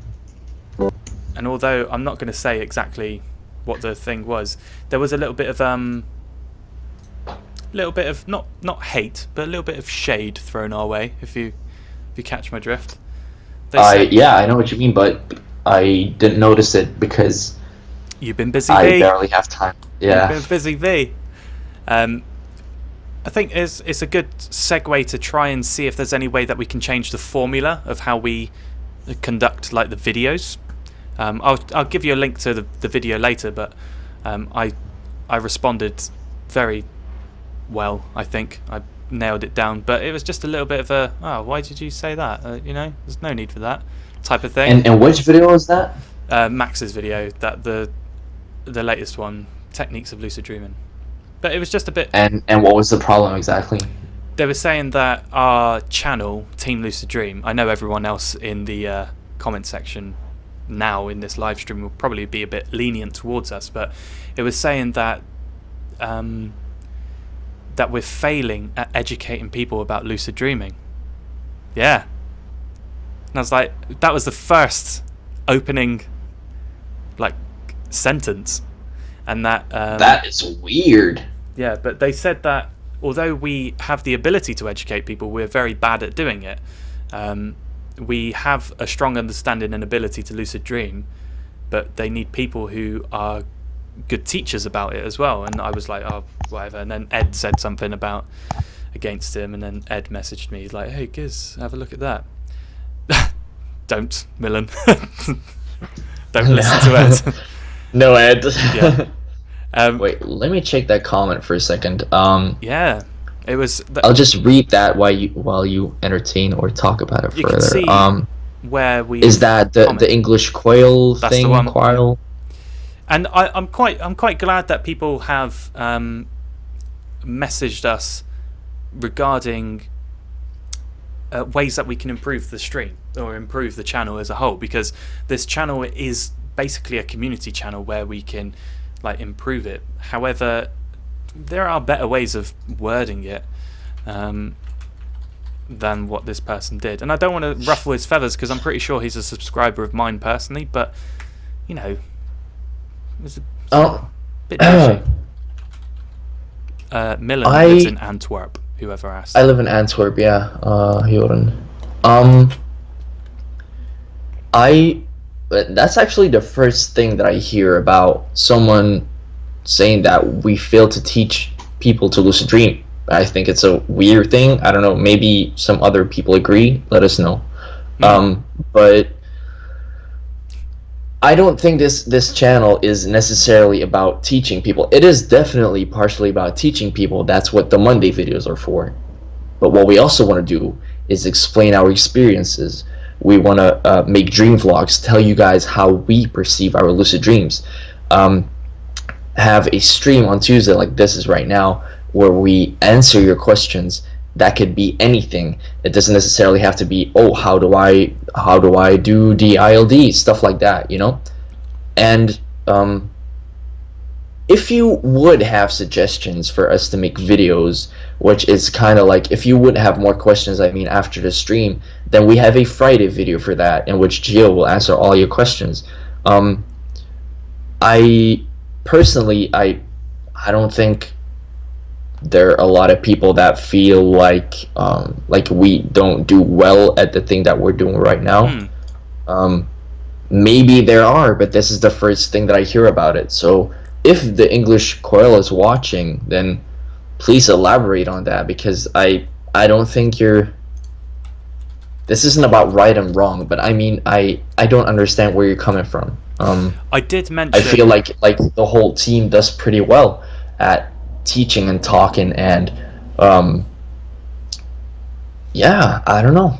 although I'm not going to say exactly what the thing was, there was a little bit of not hate, but a little bit of shade thrown our way. If you catch my drift. Yeah, I know what you mean, but I didn't notice it because you've been busy. I barely have time. Yeah, you've been busy. V. I think it's a good segue to try and see if there's any way that we can change the formula of how we conduct like the videos. I'll give you a link to the video later, but I responded very well. I think I nailed it down, but it was just a little bit of a why did you say that? You know, there's no need for that type of thing. And which video was that? Max's video, that the latest one, techniques of lucid dreaming. But it was just a bit. And what was the problem exactly? They were saying that our channel, Team Lucid Dream, I know everyone else in the comment section now in this live stream will probably be a bit lenient towards us, but it was saying that that we're failing at educating people about lucid dreaming. Yeah. And I was like, that was the first opening like sentence, and that is weird. Yeah, but they said that although we have the ability to educate people, we're very bad at doing it. We have a strong understanding and ability to lucid dream, but they need people who are good teachers about it as well. And I was like, oh, whatever. And then Ed said something about against him, and then Ed messaged me, he's like, hey Giz, have a look at that. Don't, Milan. Don't listen to Ed. No, Ed. Yeah. Wait, let me check that comment for a second. Yeah, it was. I'll just read that while you entertain or talk about it you further. Can see where we is that the English quail That's thing? The one. Quail. And I'm quite glad that people have messaged us regarding ways that we can improve the stream or improve the channel as a whole, because this channel is basically a community channel where we can like improve it. However, there are better ways of wording it than what this person did, and I don't want to ruffle his feathers because I'm pretty sure he's a subscriber of mine personally, but you know, it's a bit Milan lives in Antwerp, whoever asked. I live in Antwerp, yeah. Joran. That's actually the first thing that I hear about someone saying that we fail to teach people to lucid dream. I think it's a weird thing. I don't know, maybe some other people agree. Let us know. But I don't think this channel is necessarily about teaching people. It is definitely partially about teaching people. That's what the Monday videos are for. But what we also want to do is explain our experiences. We want to make dream vlogs, tell you guys how we perceive our lucid dreams. have a stream on Tuesday like this is right now, where we answer your questions. That could be anything. It doesn't necessarily have to be, oh, how do I do the ILD, stuff like that, you know. And if you would have suggestions for us to make videos, which is kind of like, if you would have more questions, I mean, after the stream, then we have a Friday video for that, in which Gio will answer all your questions. I personally, I don't think there are a lot of people that feel like we don't do well at the thing that we're doing right now. Maybe there are, but this is the first thing that I hear about it. So if the English Coil is watching, then please elaborate on that, because I don't think this isn't about right and wrong, but I mean, I don't understand where you're coming from. I did mention, I feel like the whole team does pretty well at teaching and talking, and yeah, I don't know.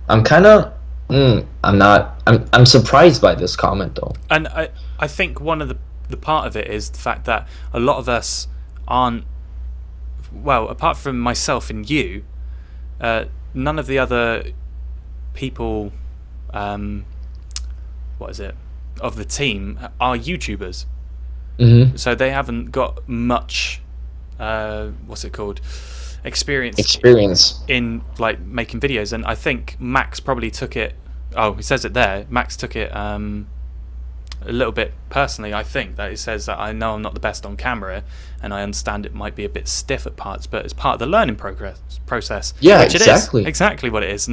I'm kind of I'm surprised by this comment though. And I think one of the part of it is the fact that a lot of us aren't, well, apart from myself and you, none of the other people of the team are YouTubers. So they haven't got much experience in like making videos. And I think Max probably took it, he says it there, Max took it a little bit personally. I think that he says that I know I'm not the best on camera, and I understand it might be a bit stiff at parts, but it's part of the learning process. Yeah, which exactly. It is exactly what it is.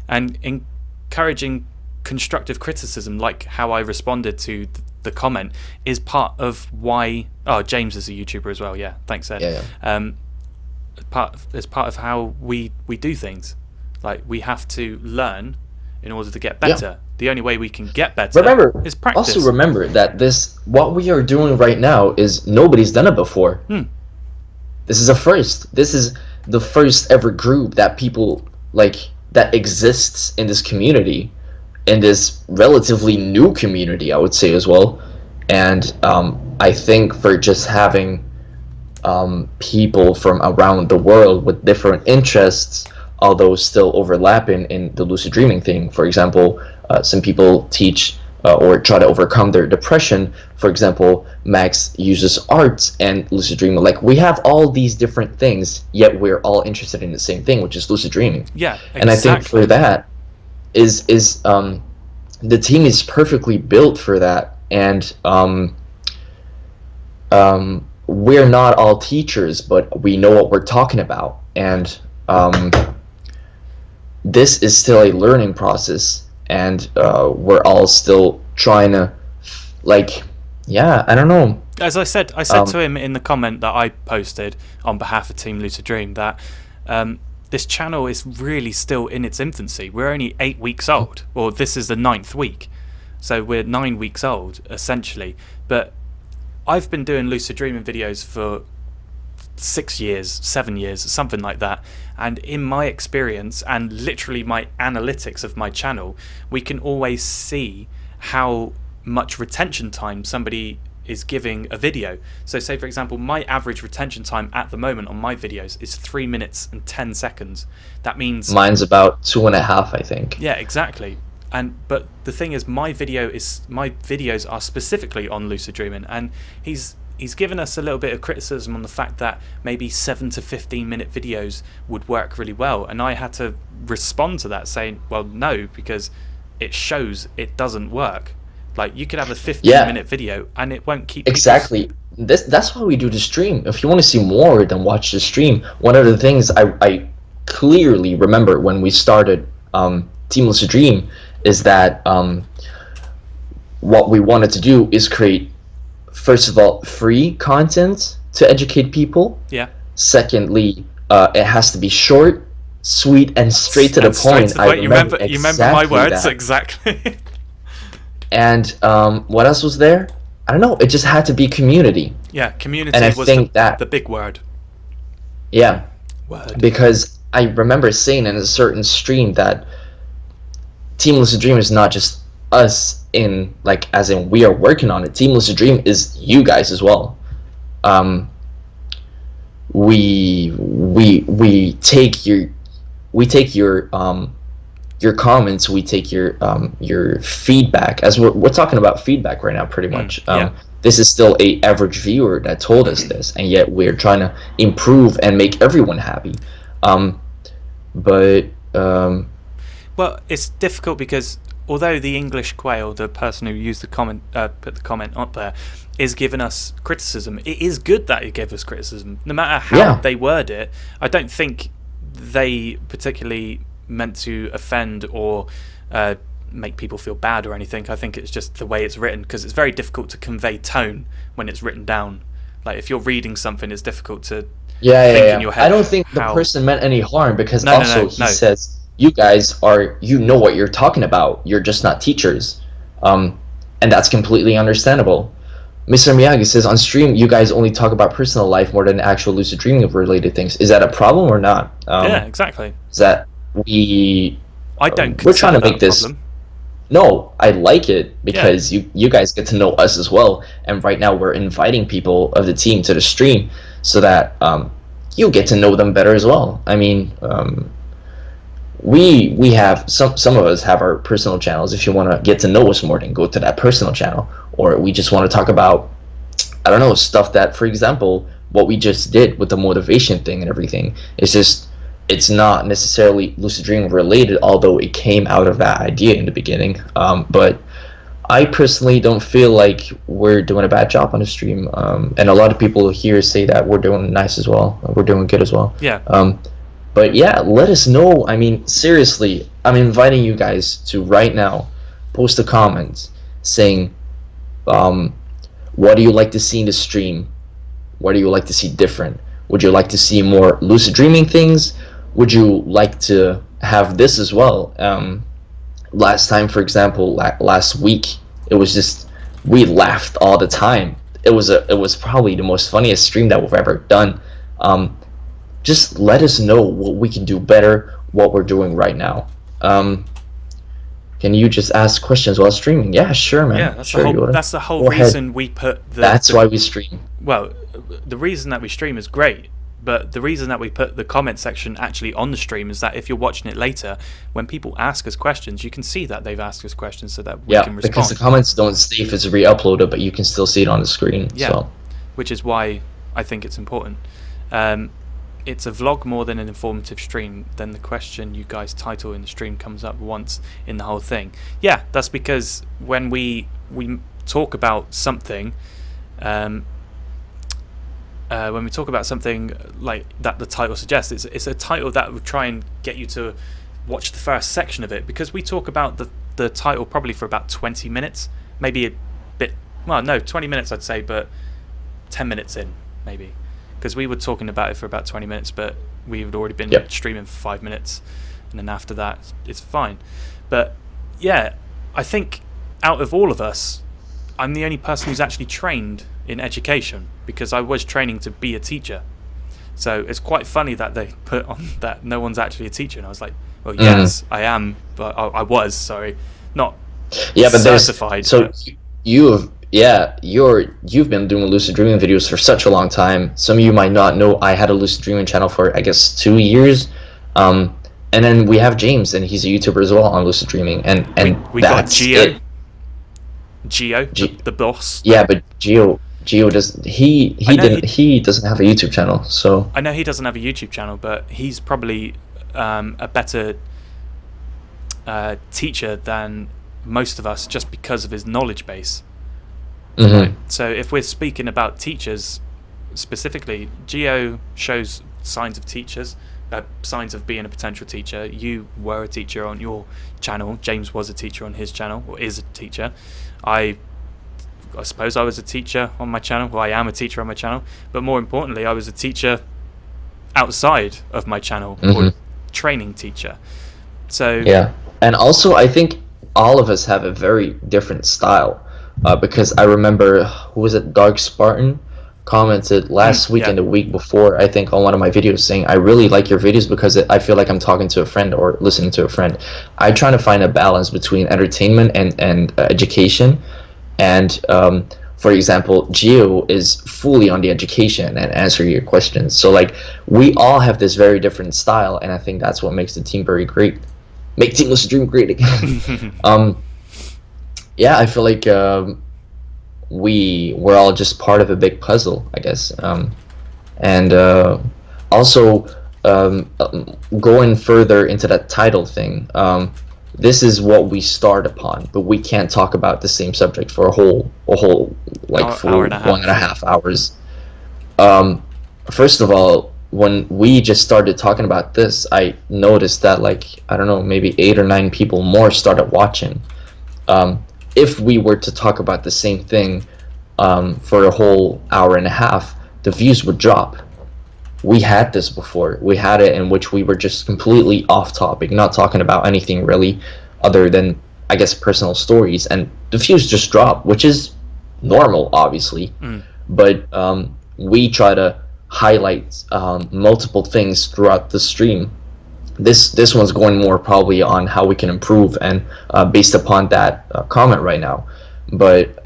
And encouraging constructive criticism, like how I responded to the comment, is part of why. Oh, James is a YouTuber as well. Yeah, thanks, Ed. Yeah. It's part of how we do things. Like, we have to learn in order to get better. Yeah. The only way we can get better is practice. Also remember that what we are doing right now is nobody's done it before. This is a first. This is the first ever group that people that exists in this community, in this relatively new community, I would say as well. And I think for just having people from around the world with different interests, although still overlapping in the lucid dreaming thing. For example, some people teach or try to overcome their depression. For example, Max uses arts and lucid dreaming. Like, we have all these different things, yet we're all interested in the same thing, which is lucid dreaming. Yeah, exactly. And I think for that is the team is perfectly built for that. And we're not all teachers, but we know what we're talking about. And this is still a learning process, and we're all still trying to, I don't know. As I said to him in the comment that I posted on behalf of Team Lucid Dream, that this channel is really still in its infancy. We're only 8 weeks old, or this is the 9th week, so we're 9 weeks old essentially. But I've been doing lucid dreaming videos for 6 years, 7 years, something like that, and in my experience and literally my analytics of my channel, we can always see how much retention time somebody is giving a video. So say for example, my average retention time at the moment on my videos is 3 minutes and 10 seconds. That means mine's about 2.5, I think. Yeah, exactly. But the thing is, my videos are specifically on lucid dreaming, and he's given us a little bit of criticism on the fact that maybe 7 to 15 minute videos would work really well, and I had to respond to that saying, well, no, because it shows it doesn't work. Like, you could have a 15-minute video and it won't keep exactly. That's why we do the stream. If you want to see more, then watch the stream. One of the things I clearly remember when we started Team Lucid Dream is that what we wanted to do is create, first of all, free content to educate people. Yeah. Secondly, it has to be short, sweet, and straight to the point. You remember my words exactly. And what else was there? I don't know. It just had to be community. Yeah, community and I was think that the big word. Yeah. Word. Because I remember saying in a certain stream that Team Lucid Dream is not just us in, like, as in we are working on it. Team Lucid Dream is you guys as well. We take your comments, we take your feedback, as we're talking about feedback right now pretty much. Yeah. This is still a average viewer that told us this, and yet we're trying to improve and make everyone happy. Well, it's difficult because although the English Quail, the person who used the comment, put the comment up there, is giving us criticism, it is good that he gave us criticism. No matter how they word it, I don't think they particularly meant to offend or make people feel bad or anything. I think it's just the way it's written, because it's very difficult to convey tone when it's written down. Like if you're reading something, it's difficult to think in your head. I don't think the person meant any harm, because he says, you guys you know what you're talking about, you're just not teachers, and that's completely understandable. Mr. Miyagi says, on stream you guys only talk about personal life more than actual lucid dreaming related things. Is that a problem or not? Yeah, exactly. Is that I don't we're trying to make this problem. No, I like it, because you guys get to know us as well, and right now we're inviting people of the team to the stream so that you'll get to know them better as well. I mean, we have some of us have our personal channels. If you want to get to know us more, then go to that personal channel. Or we just want to talk about, I don't know, stuff that, for example, what we just did with the motivation thing and everything. It's not necessarily lucid dreaming related, although it came out of that idea in the beginning. But I personally don't feel like we're doing a bad job on the stream, and a lot of people here say that we're doing nice as well. We're doing good as well. Yeah. But yeah, let us know. I mean, seriously, I'm inviting you guys to right now post a comment saying, what do you like to see in the stream? What do you like to see different? Would you like to see more lucid dreaming things? Would you like to have this as well? Last time, for example, last week, it was just, we laughed all the time. It was probably the most funniest stream that we've ever done. Just let us know what we can do better, what we're doing right now. Can you just ask questions while streaming? Yeah, sure, man. Yeah, that's the whole reason we put That's why we stream. Well, the reason that we stream is great, but the reason that we put the comment section actually on the stream is that if you're watching it later, when people ask us questions, you can see that they've asked us questions so that we can respond. Because the comments don't stay if it's re-uploaded, but you can still see it on the screen. Yeah, so. Which is why I think it's important. It's a vlog more than an informative stream. Then the question you guys title in the stream comes up once in the whole thing. Yeah, that's because when we talk about something, when we talk about something like that, the title suggests it's a title that would try and get you to watch the first section of it, because we talk about the title probably for about 20 minutes, maybe a bit. Well, no, 20 minutes I'd say, but 10 minutes in maybe. Because we were talking about it for about 20 minutes, but we had already been streaming for 5 minutes, and then after that, it's fine. But yeah, I think out of all of us, I'm the only person who's actually trained in education, because I was training to be a teacher. So it's quite funny that they put on that no one's actually a teacher, and I was like, well, yes, I am, but I was, sorry, not certified. You've been doing lucid dreaming videos for such a long time. Some of you might not know I had a lucid dreaming channel for, I guess, 2 years. And then we have James, and he's a YouTuber as well on lucid dreaming. And we got Geo. The boss. Yeah, but Geo doesn't. He doesn't have a YouTube channel. So I know he doesn't have a YouTube channel, but he's probably a better teacher than most of us, just because of his knowledge base. Right. So if we're speaking about teachers specifically, Geo shows signs of teachers, signs of being a potential teacher. You were a teacher on your channel. James was a teacher on his channel, or is a teacher. I suppose I was a teacher on my channel. Well, I am a teacher on my channel, but more importantly, I was a teacher outside of my channel, or training teacher. So yeah, and also I think all of us have a very different style. Because I remember, who was it, Dark Spartan, commented last week yeah. and the week before, I think, on one of my videos saying, I really like your videos because I feel like I'm talking to a friend or listening to a friend. I try to find a balance between entertainment and education. And for example, Gio is fully on the education and answer your questions. So like we all have this very different style, and I think that's what makes the team very great. Make Team Lucid Dream great again. Yeah, I feel like we're all just part of a big puzzle, I guess. And also going further into that title thing. This is what we start upon, but we can't talk about the same subject for a whole like full hour and a half. 1.5 hours. First of all, when we just started talking about this, I noticed that like I don't know, maybe 8 or 9 people more started watching. If we were to talk about the same thing for a whole hour and a half, the views would drop. We had this before. We had it in which we were just completely off topic, not talking about anything really other than, I guess, personal stories, and the views just drop, which is normal, obviously. But we try to highlight multiple things throughout the stream. This one's going more probably on how we can improve and based upon that comment right now. But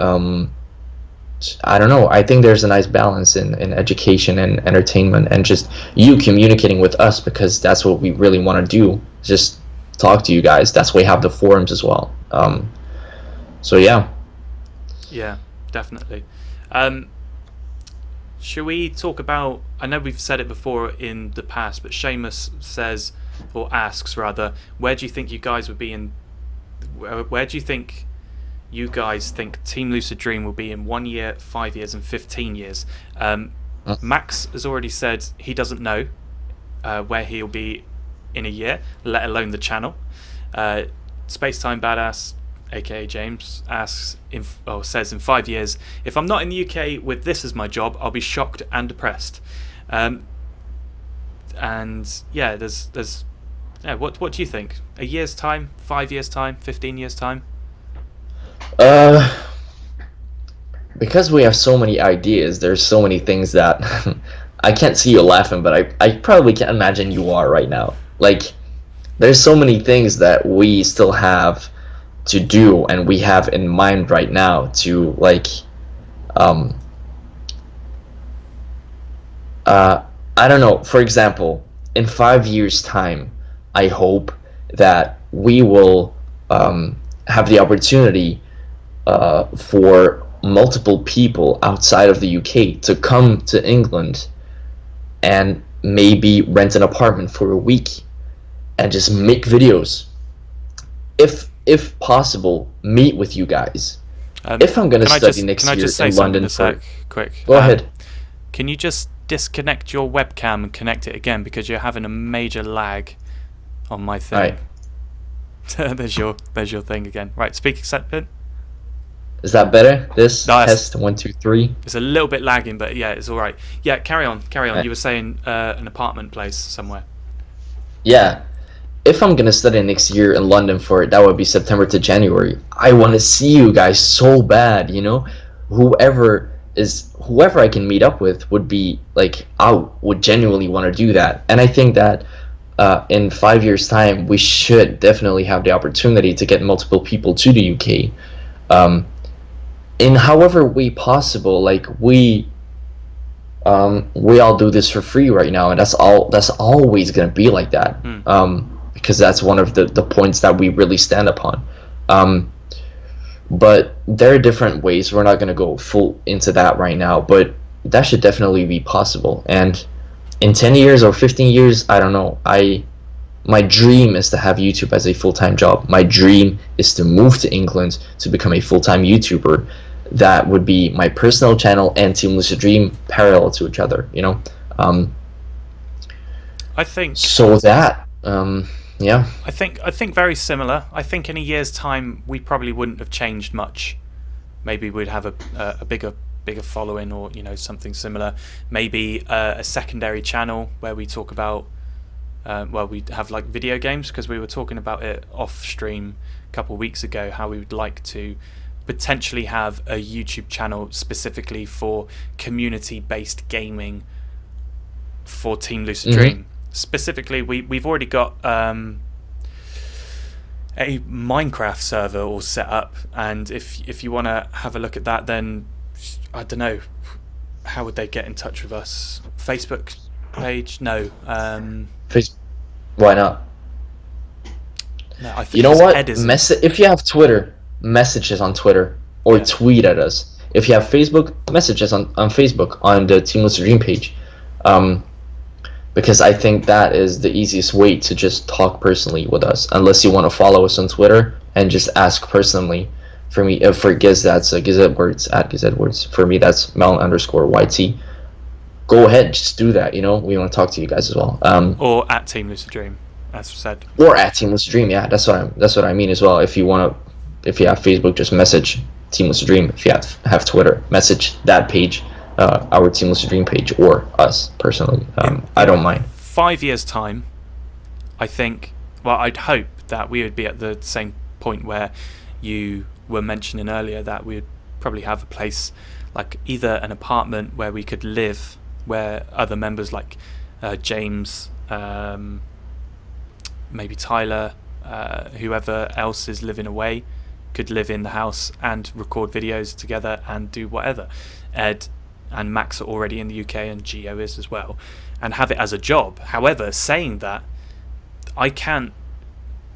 I don't know. I think there's a nice balance in education and entertainment, and just you communicating with us, because that's what we really want to do. Just talk to you guys. That's why we have the forums as well. So yeah. Yeah, definitely. Should we talk about? I know we've said it before in the past, but Seamus says, or asks rather, where do you think you guys would be in? Where do you think you guys think Team Lucid Dream will be in 1 year, 5 years, and 15 years? Max has already said he doesn't know where he'll be in a year, let alone the channel. Spacetime Badass, aka James, says in 5 years, if I'm not in the UK with this as my job, I'll be shocked and depressed. And yeah, what do you think? A year's time, 5 years time, 15 years time? Because we have so many ideas, there's so many things that I can't see you laughing, but I probably can't imagine you are right now. Like, there's so many things that we still have to do and we have in mind right now to like I don't know, for example, in 5 years time, I hope that we will have the opportunity for multiple people outside of the UK to come to England and maybe rent an apartment for a week and just make videos. If possible, meet with you guys. If I'm gonna study next year in London, quick. Go ahead. Can you just disconnect your webcam and connect it again, because you're having a major lag on my thing. Right. there's your thing again. Right, speak accepted. Is that better? This test 1 2 3. It's a little bit lagging, but yeah, it's all right. Yeah, carry on. Right. You were saying an apartment place somewhere. Yeah. If I'm gonna study next year in London for it, that would be September to January. I want to see you guys so bad, you know. Whoever I can meet up with would be like, I would genuinely want to do that. And I think that in 5 years time we should definitely have the opportunity to get multiple people to the UK in however way possible. Like we all do this for free right now, and that's always gonna be like that. Because that's one of the points that we really stand upon. But there are different ways. We're not going to go full into that right now, but that should definitely be possible. And in 10 years or 15 years, I don't know. My dream is to have YouTube as a full-time job. My dream is to move to England to become a full-time YouTuber. That would be my personal channel and Team Lucid Dream parallel to each other, you know? I think... So that... yeah. I think very similar. I think in a year's time we probably wouldn't have changed much. Maybe we'd have a bigger following, or something similar. Maybe a secondary channel where we talk about we have like video games, because we were talking about it off stream a couple of weeks ago, how we would like to potentially have a YouTube channel specifically for community-based gaming for Team Lucid Dream. Specifically, we've already got a Minecraft server all set up, and if you want to have a look at that, then I don't know, how would they get in touch with us? Facebook page? No. Why not? No, I think you know what? Ed is If you have Twitter, message us on Twitter or tweet at us. If you have Facebook, message us on Facebook on the Team Lucid Dream page. Because I think that is the easiest way to just talk personally with us. Unless you want to follow us on Twitter and just ask personally. For me, for Giz, that's Giz Edwards at Giz Edwards. For me, that's Melon_YT. Go ahead, just do that. You know, we want to talk to you guys as well. Or at Team Lucid Dream, as said. Or at Team Lucid Dream, yeah, that's what I mean as well. If you have Facebook, just message Team Lucid Dream. If you have Twitter, message that page. Our Team Lucid Dream page, or us personally. I don't mind. 5 years' time, I think, well, I'd hope that we would be at the same point where you were mentioning earlier, that we would probably have a place, like either an apartment where we could live, where other members like James, maybe Tyler, whoever else is living away, could live in the house and record videos together and do whatever. Ed and Max are already in the UK, and Geo is as well, and have it as a job. However, saying that, I can't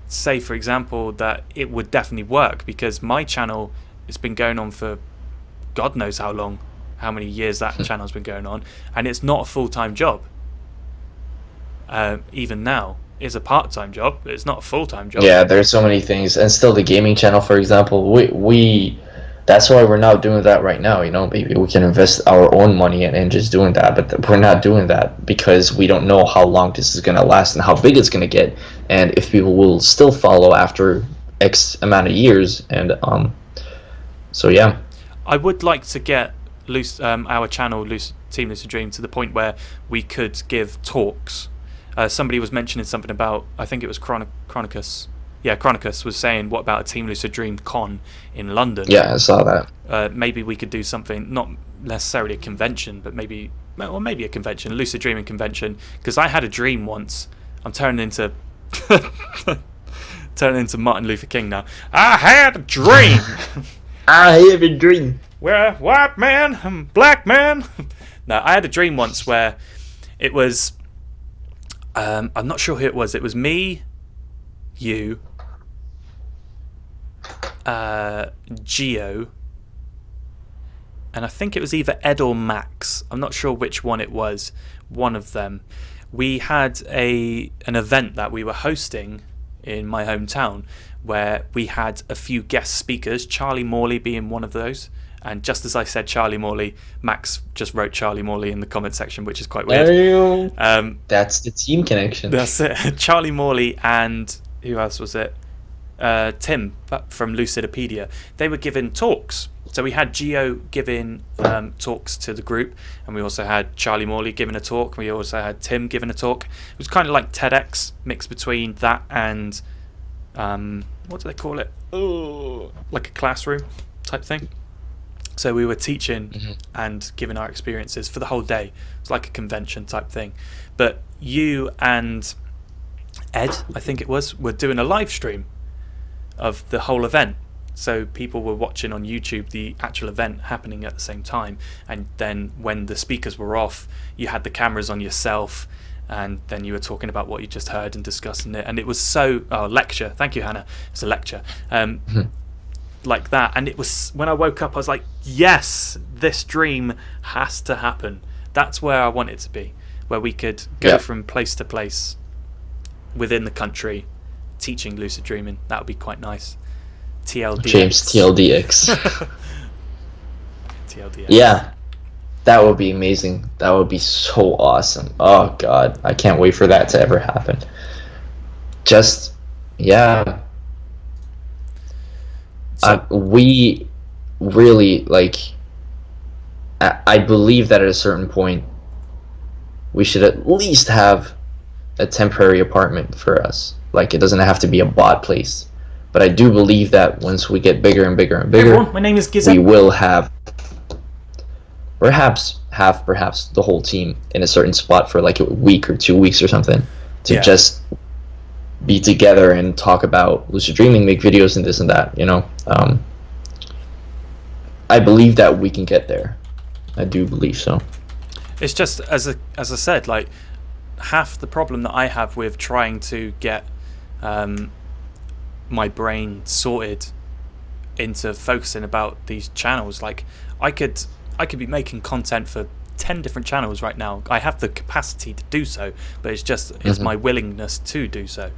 say, for example, that it would definitely work, because my channel has been going on for God knows how long, how many years that channel's been going on, and it's not a full-time job. Even now, it's a part-time job, but it's not a full-time job. Yeah, there's so many things, and still the gaming channel, for example, we that's why we're not doing that right now. You know, maybe we can invest our own money in just doing that, but we're not doing that because we don't know how long this is going to last and how big it's going to get, and if people will still follow after X amount of years. And so yeah, I would like to get our channel, Team Lucid Dream, to the point where we could give talks. Somebody was mentioning something about, I think it was Chronicus. Yeah, Chronicus was saying, what about a Team Lucid Dream con in London? Yeah, I saw that. Maybe we could do something, not necessarily a convention, but maybe a convention, a Lucid Dreaming convention. Because I had a dream once. I'm turning into Martin Luther King now. I had a dream. I have a dream. We're white man and black man. No, I had a dream once where it was, I'm not sure who it was. It was me, you, Geo, and I think it was either Ed or Max. I'm not sure which one it was. One of them. We had an event that we were hosting in my hometown where we had a few guest speakers, Charlie Morley being one of those. And just as I said Charlie Morley, Max just wrote Charlie Morley in the comment section, which is quite weird. That's the team connection. That's it. Charlie Morley and who else was it? Tim from Lucidopedia. They were giving talks. So we had Geo giving talks to the group, and we also had Charlie Morley giving a talk. We also had Tim giving a talk. It was kind of like TEDx mixed between that and what do they call it? Oh, like a classroom type thing. So we were teaching and giving our experiences for the whole day. It's like a convention type thing. But you and Ed, I think it was, were doing a live stream of the whole event. So people were watching on YouTube the actual event happening at the same time. And then when the speakers were off, you had the cameras on yourself, and then you were talking about what you just heard and discussing it. And it was so... Oh, lecture. Thank you, Hannah. It's a lecture. Like that. And it was... When I woke up, I was like, yes, this dream has to happen. That's where I want it to be. Where we could go from place to place within the country teaching lucid dreaming. That would be quite nice. TLDX. James TLDX. TLDX. Yeah, that would be amazing. That would be so awesome. Oh god, I can't wait for that to ever happen. Just, yeah. So, we really, like, I believe that at a certain point we should at least have a temporary apartment for us. Like, it doesn't have to be a bot place, But I do believe that once we get bigger and bigger and Hey bigger, everyone, my name is Giz. we will have perhaps the whole team in a certain spot for like a week or 2 weeks or something to just be together and talk about lucid dreaming, make videos and this and that. I believe that we can get there. I do believe so. It's just as I said, like half the problem that I have with trying to get my brain sorted into focusing about these channels. Like I could be making content for 10 different channels right now. I have the capacity to do so, but it's my willingness to do so.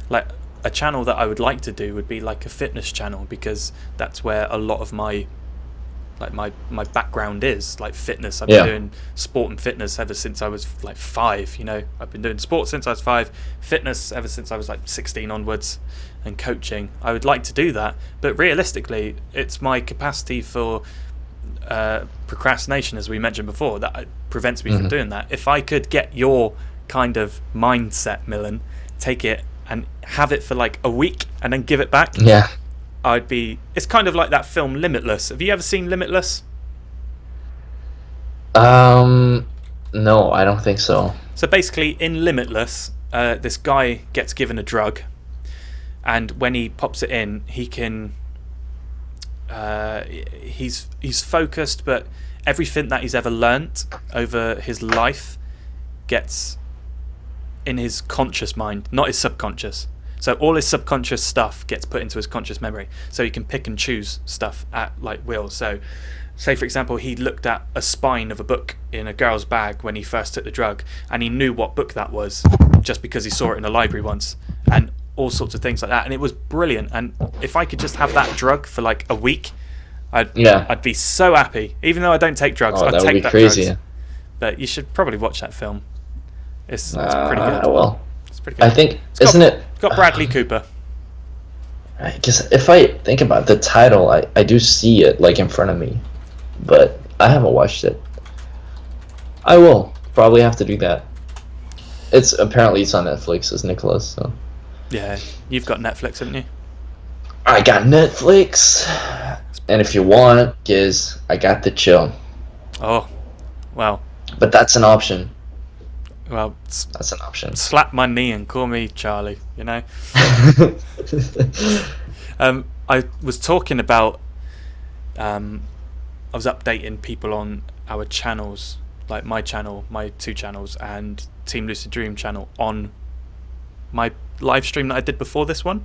Like a channel that I would like to do would be like a fitness channel, because that's where a lot of my background is, like fitness. I've been doing sport and fitness ever since I was like 5. I've been doing sport since I was 5, fitness ever since I was like 16 onwards, and coaching. I would like to do that, but realistically it's my capacity for procrastination, as we mentioned before, that prevents me from doing that. If I could get your kind of mindset, Milan, take it and have it for like a week and then give it back, it's kind of like that film Limitless. Have you ever seen Limitless? No, I don't think so. So basically in Limitless, this guy gets given a drug, and when he pops it in, he can he's focused, but everything that he's ever learnt over his life gets in his conscious mind, not his subconscious. So all his subconscious stuff gets put into his conscious memory, so he can pick and choose stuff at like will. So say for example, he looked at a spine of a book in a girl's bag when he first took the drug, and he knew what book that was just because he saw it in a library once, and all sorts of things like that. And it was brilliant. And if I could just have that drug for like a week, I'd be so happy. Even though I don't take drugs, I'd take that crazy drugs. But you should probably watch that film. It's pretty good. Well, it's pretty good. I think It's got Bradley Cooper. I guess if I think about the title, I do see it like in front of me, but I haven't watched it. I will probably have to do that. It's on Netflix, as Nicholas. So yeah, you've got Netflix, haven't you? I got Netflix, and if you want, Giz, I got the chill. Oh, well. But that's an option. Well, that's an option. Slap my knee and call me Charlie, I was talking about I was updating people on our channels, like my channel, my 2 channels, and Team Lucid Dream channel on my live stream that I did before this one.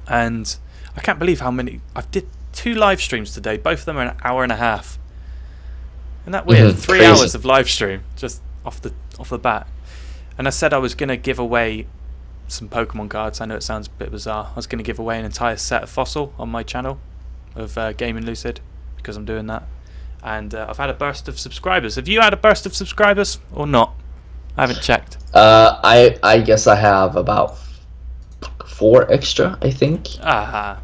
And I can't believe how many I did. 2 live streams today, both of them are an hour and a half. Isn't that weird? 3 Crazy. hours of live stream just off the bat. And I said I was going to give away some Pokemon cards. I know it sounds a bit bizarre. I was going to give away an entire set of Fossil on my channel of Gaming Lucid, because I'm doing that. And I've had a burst of subscribers. Have you had a burst of subscribers or not? I haven't checked. I guess I have about 4 extra, I think. Aha.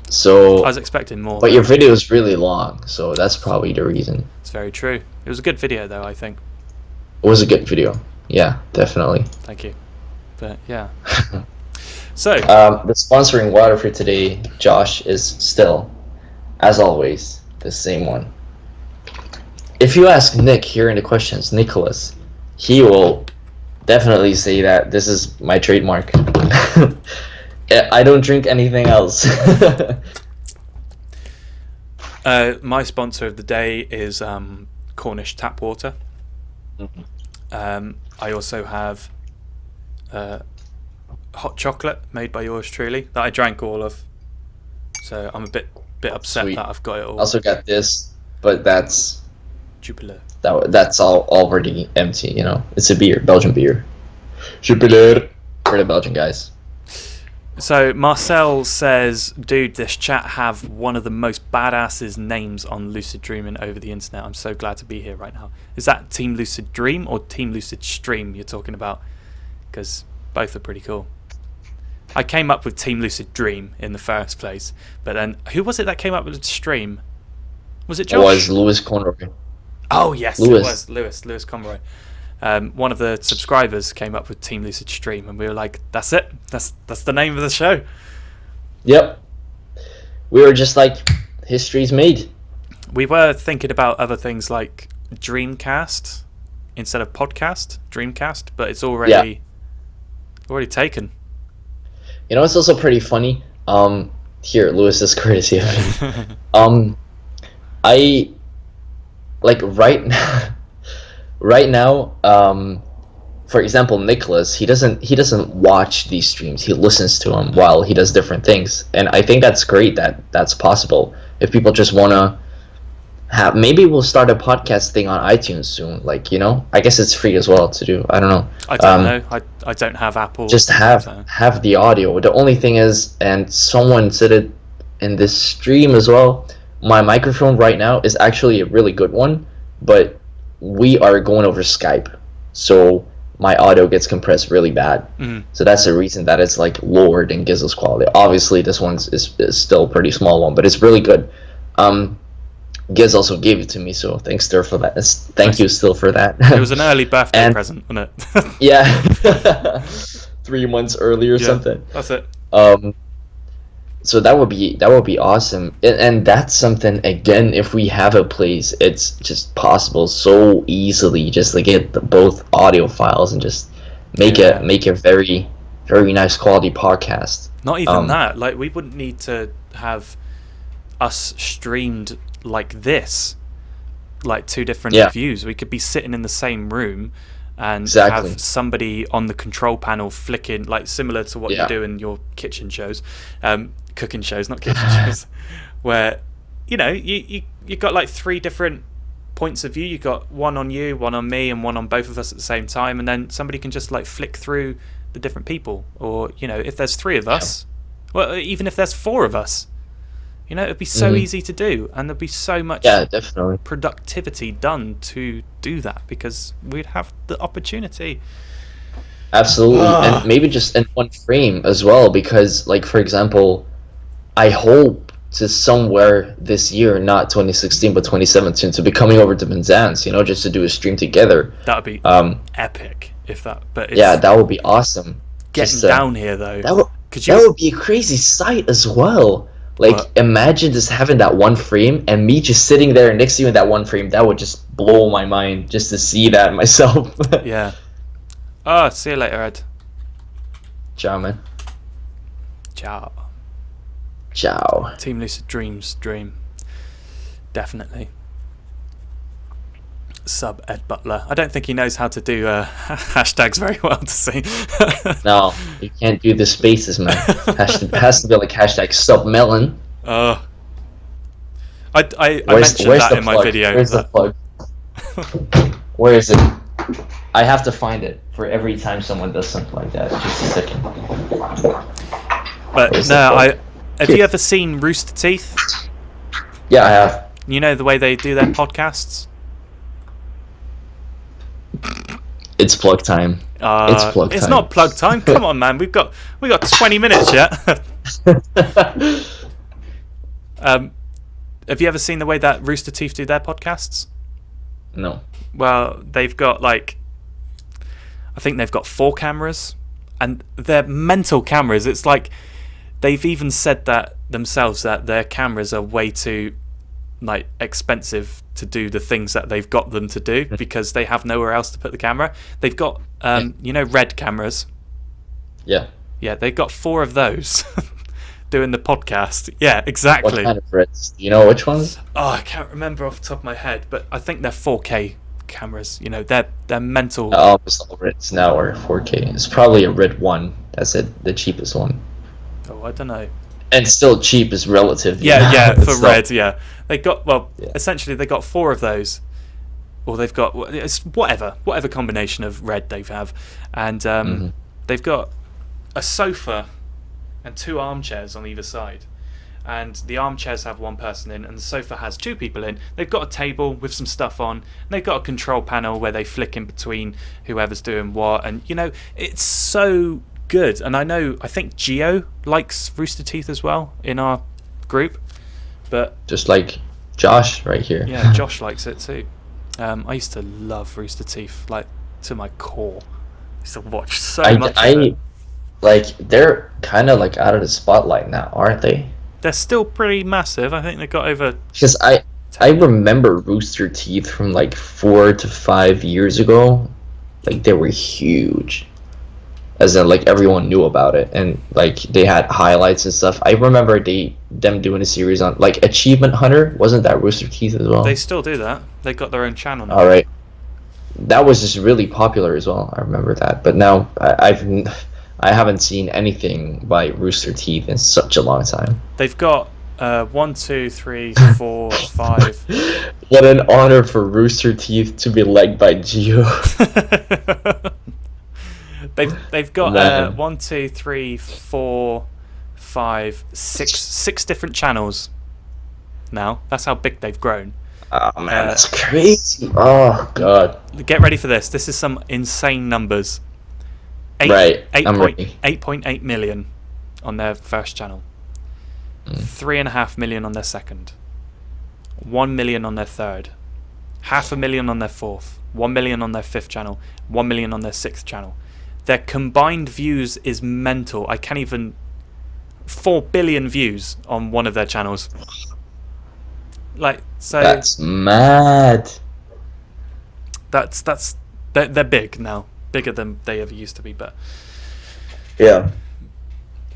So I was expecting more. But your video is really long, so that's probably the reason. It's very true. It was a good video, though, I think. It was a good video. Yeah, definitely. Thank you. But yeah. So the sponsoring water for today, Josh, is still, as always, the same one. If you ask Nick here in the questions, Nicholas, he will definitely say that this is my trademark. I don't drink anything else. My sponsor of the day is Cornish tap water. I also have hot chocolate made by yours truly that I drank all of. So I'm a bit upset Sweet. that I've got it all. Also got this, but that's Jupiler. That's all already empty. It's a beer, Belgian beer. Jupiler for the Belgian guys. So Marcel says, dude, this chat have one of the most badasses names on Lucid Dreaming over the internet. I'm so glad to be here right now. Is that Team Lucid Dream or Team Lucid Stream you're talking about? Because both are pretty cool. I came up with Team Lucid Dream in the first place, but then who was it that came up with Stream? Was it Josh? It was Lewis Conroy. Oh yes, Lewis. It was Lewis Conroy. one of the subscribers came up with TeamLucidStream, and we were like, that's it. That's the name of the show. Yep. We were just like, history's made. We were thinking about other things like Dreamcast instead of podcast, Dreamcast, but it's already taken. You know, it's also pretty funny. Here, Lewis, this courtesy of me. I like right now. For example, Nicholas, he doesn't watch these streams. He listens to them while he does different things, and I think that's great. That's possible. If people just wanna have, maybe we'll start a podcast thing on iTunes soon. Like, you know, I guess it's free as well to do. I don't know. I don't know. I don't have Apple. Just have the audio. The only thing is, and someone said it in this stream as well, my microphone right now is actually a really good one, but we are going over Skype, so my audio gets compressed really bad. So that's the reason that it's like lower than Giz's quality. Obviously this one is still a pretty small one, but it's really good. Giz also gave it to me, so thanks there for that. Thank you still for that. It was an early birthday present, wasn't it? Yeah. 3 months early or something. That's it. So that would be awesome, and that's something, again, if we have a place, it's just possible so easily just to get both audio files and just make a very, very nice quality podcast. Not even that, like, we wouldn't need to have us streamed like this, like 2 different views. We could be sitting in the same room and have somebody on the control panel flicking, like similar to what you do in your kitchen shows, cooking shows, not kitchen shows, where, you know, you got like 3 different points of view. You got one on you, one on me, and one on both of us at the same time, and then somebody can just like flick through the different people. Or, you know, if there's 3 of us, well, even if there's 4 of us, you know, it'd be so easy to do, and there'd be so much productivity done to do that because we'd have the opportunity. Absolutely. And maybe just in one frame as well, because, like, for example, I hope to somewhere this year, not 2016 but 2017, to be coming over to Penzance, you know, just to do a stream together. That would be epic if that. But that would be awesome. Getting down here though, that would be a crazy sight as well. Like, imagine just having that one frame and me just sitting there next to you in that one frame. That would just blow my mind just to see that myself. Yeah. Oh, see you later, Ed. Ciao, man. Ciao. Ciao. Team Lucid Dreams dream. Definitely. Sub Ed Butler. I don't think he knows how to do hashtags very well to see. No, you can't do the spaces, man. Has to be like hashtag sub melon. I mentioned that in my video. Where's the plug? Where is it? I have to find it for every time someone does something like that. Just a second. But no, have you ever seen Rooster Teeth? Yeah, I have. You know the way they do their podcasts? It's plug time. It's plug time. It's not plug time. Come on, man. We got 20 minutes yet. Have you ever seen the way that Rooster Teeth do their podcasts? No. Well, they've got I think they've got 4 cameras, and they're mental cameras. It's like they've even said that themselves, that their cameras are way too expensive to do the things that they've got them to do because they have nowhere else to put the camera. They've got you know, red cameras. Yeah, they've got 4 of those doing the podcast. Yeah, exactly. What kind of reds? Do you know which ones? Oh, I can't remember off the top of my head, but I think they're 4K cameras. You know, they're mental. Almost all reds now are 4K. It's probably a red one. That's it, the cheapest one. Oh, I don't know. And still cheap is relative. Yeah, for red, yeah. They got, essentially they got 4 of those. Or they've got, it's whatever combination of red they have. And they've got a sofa and 2 armchairs on either side. And the armchairs have 1 person in, and the sofa has 2 people in. They've got a table with some stuff on, and they've got a control panel where they flick in between whoever's doing what. And, you know, it's so good. And I think Gio likes Rooster Teeth as well in our group. But just like Josh right here. Yeah, Josh likes it too. I used to love Rooster Teeth. to my core. I used to watch so I, much of I it. like they're kind of like out of the spotlight now, aren't they? They're still pretty massive. I think they got over Because 10 I million. remember Rooster Teeth from like 4 to 5 years ago. Like they were huge. As in like everyone knew about it and like they had highlights and stuff. I remember them doing a series on like Achievement Hunter. Wasn't that Rooster Teeth as well? They still do that. They got their own channel now. All right. That was just really popular as well. I remember that. But now I haven't seen anything by Rooster Teeth in such a long time. They've got 1, 2, 3, 4, 5. What an honor for Rooster Teeth to be led by Geo. They've got Man. 1, 2, 3, 4, 5, 6 different channels now. That's how big they've grown. Oh man, that's crazy. Oh god. Get ready for this. This is some insane numbers. Right, I'm ready. 8.8 million on their first channel. 3.5 million on their second. 1 million on their third. 500,000 on their fourth. 1 million on their fifth channel. 1 million on their sixth channel. Their combined views is mental. I can't even... 4 billion views on one of their channels. Like, so... That's mad. They're big now. Bigger than they ever used to be, but... Yeah.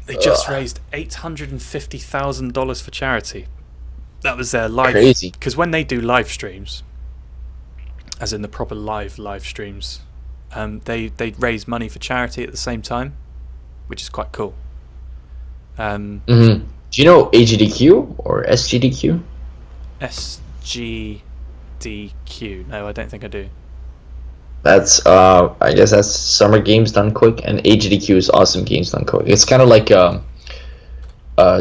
They just raised $850,000 for charity. That was their live... Crazy. Because when they do live streams, as in the proper live streams, they raise money for charity at the same time, which is quite cool. Do you know AGDQ or SGDQ? SGDQ. No, I don't think I do. That's I guess that's Summer Games Done Quick, and AGDQ is Awesome Games Done Quick. It's kind of like a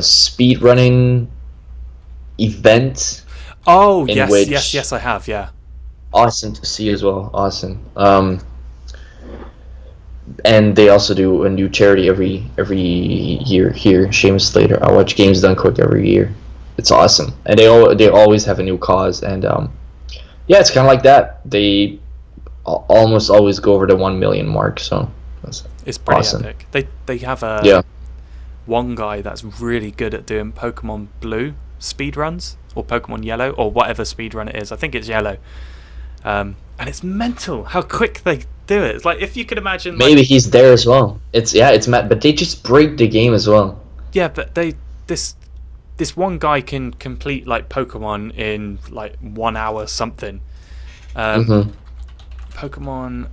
speed running event. Oh, in yes, which- yes, I have, yeah. Awesome to see as well. Awesome. And they also do a new charity every year here. Seamus Slater. I watch Games Done Quick every year. It's awesome, and they always have a new cause, and yeah, it's kind of like that. They almost always go over the 1 million mark, so It's pretty awesome. epic. They have one guy that's really good at doing Pokemon Blue speedruns, or Pokemon Yellow, or whatever speedrun it is. I think it's Yellow. And it's mental how quick they do it. It's like, if you could imagine... Maybe he's there as well. It's mad, but they just break the game as well. Yeah, but this one guy can complete like Pokemon in like 1 hour something. Pokemon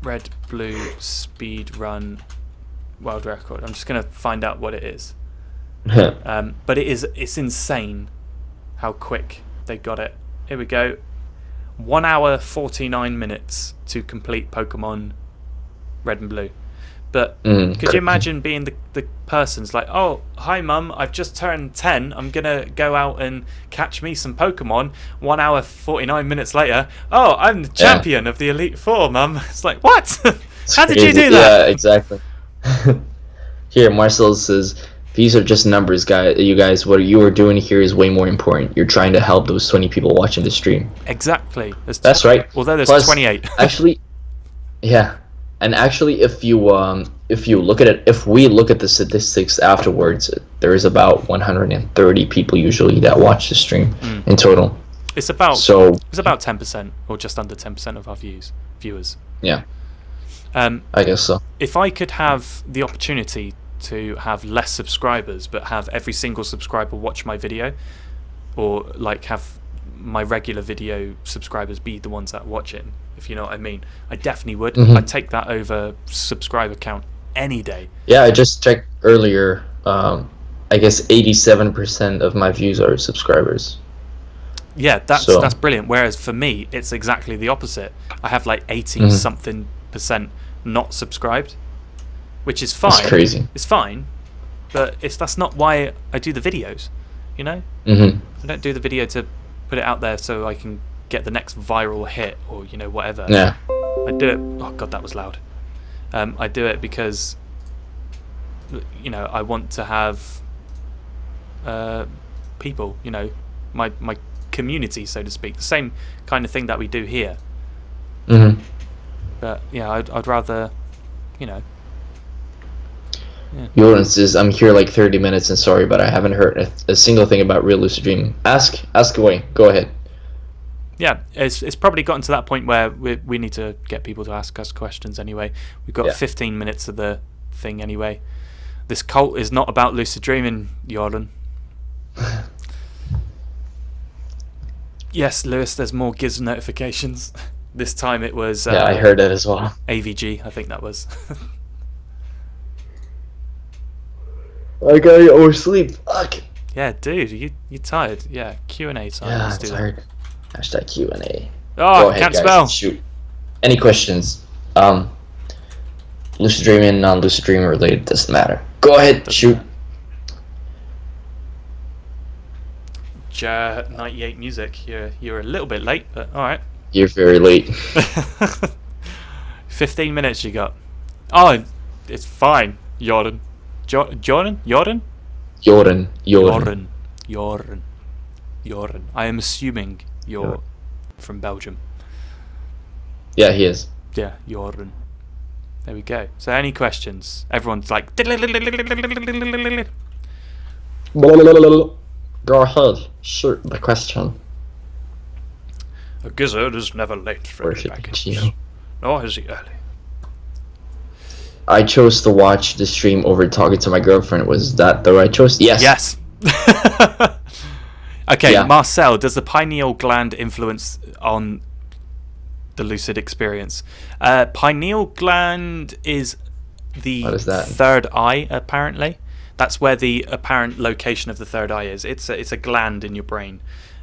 Red Blue speed run world record. I'm just gonna find out what it is. But it's insane how quick they got it. Here we go. 1 hour 49 minutes to complete Pokemon Red and Blue. But could you imagine being the person's like, oh, hi mum, I've just turned 10, I'm gonna go out and catch me some Pokemon. 1 hour 49 minutes later, oh, I'm the champion of the Elite Four, mum. It's like, what? How did you do that? Yeah, exactly. Here, Marcel says, these are just numbers, guys. You guys, what you are doing here is way more important. You're trying to help those 20 people watching the stream. Exactly. That's right. Although there's Plus, 28. Actually, yeah. And actually, if you look at it, if we look at the statistics afterwards, there is about 130 people usually that watch the stream in total. It's about 10% or just under 10% of our viewers. Yeah. I guess so. If I could have the opportunity to have less subscribers but have every single subscriber watch my video, or like have my regular video subscribers be the ones that watch it, if you know what I mean, I definitely would. I'd take that over subscriber count any day. Yeah, I just checked earlier. I guess 87% of my views are subscribers. Yeah, that's brilliant. Whereas for me, it's exactly the opposite. I have like 80 something % not subscribed, which is fine. That's crazy. It's fine, but that's not why I do the videos. You know, I don't do the video to put it out there so I can get the next viral hit or whatever. Yeah. I do it. Oh god, that was loud. I do it because I want to have people. My community, so to speak. The same kind of thing that we do here. But yeah, I'd rather, you know. Yeah. Jordan says, I'm here like 30 minutes and sorry, but I haven't heard a single thing about real lucid dreaming. Ask away. Go ahead. Yeah, it's probably gotten to that point where we need to get people to ask us questions anyway. We've got 15 minutes of the thing anyway. This cult is not about lucid dreaming, Jordan. Yes, Lewis, there's more Giz notifications. This time it was... yeah, I heard it as well. AVG, I think that was. I gotta oversleep. Fuck. Yeah, dude, you tired? Yeah, Q&A time. Yeah, Let's I'm do tired. Hashtag Q&A. Oh, Go ahead, can't guys. spell. Shoot. Any questions? Lucid dreaming, non-lucid dreaming related, doesn't matter. Go ahead, Doesn't shoot. matter. 98 music. You're a little bit late, but all right. You're very late. 15 minutes you got. Oh, it's fine, Jordan. Jordan? Jordan. I am assuming you're from Belgium. Yeah, he is. Yeah, Jordan. There we go. So any questions? Everyone's like... Go ahead, shoot the question. A gizzard is never late for any package. Nor is he early. I chose to watch the stream over talking to my girlfriend. Was that the right choice? Yes. Yes. Okay, Yeah. Marcel, does the pineal gland influence on the lucid experience? Pineal gland is the What is that? third eye, apparently. That's where the apparent location of the third eye is. It's a gland in your brain.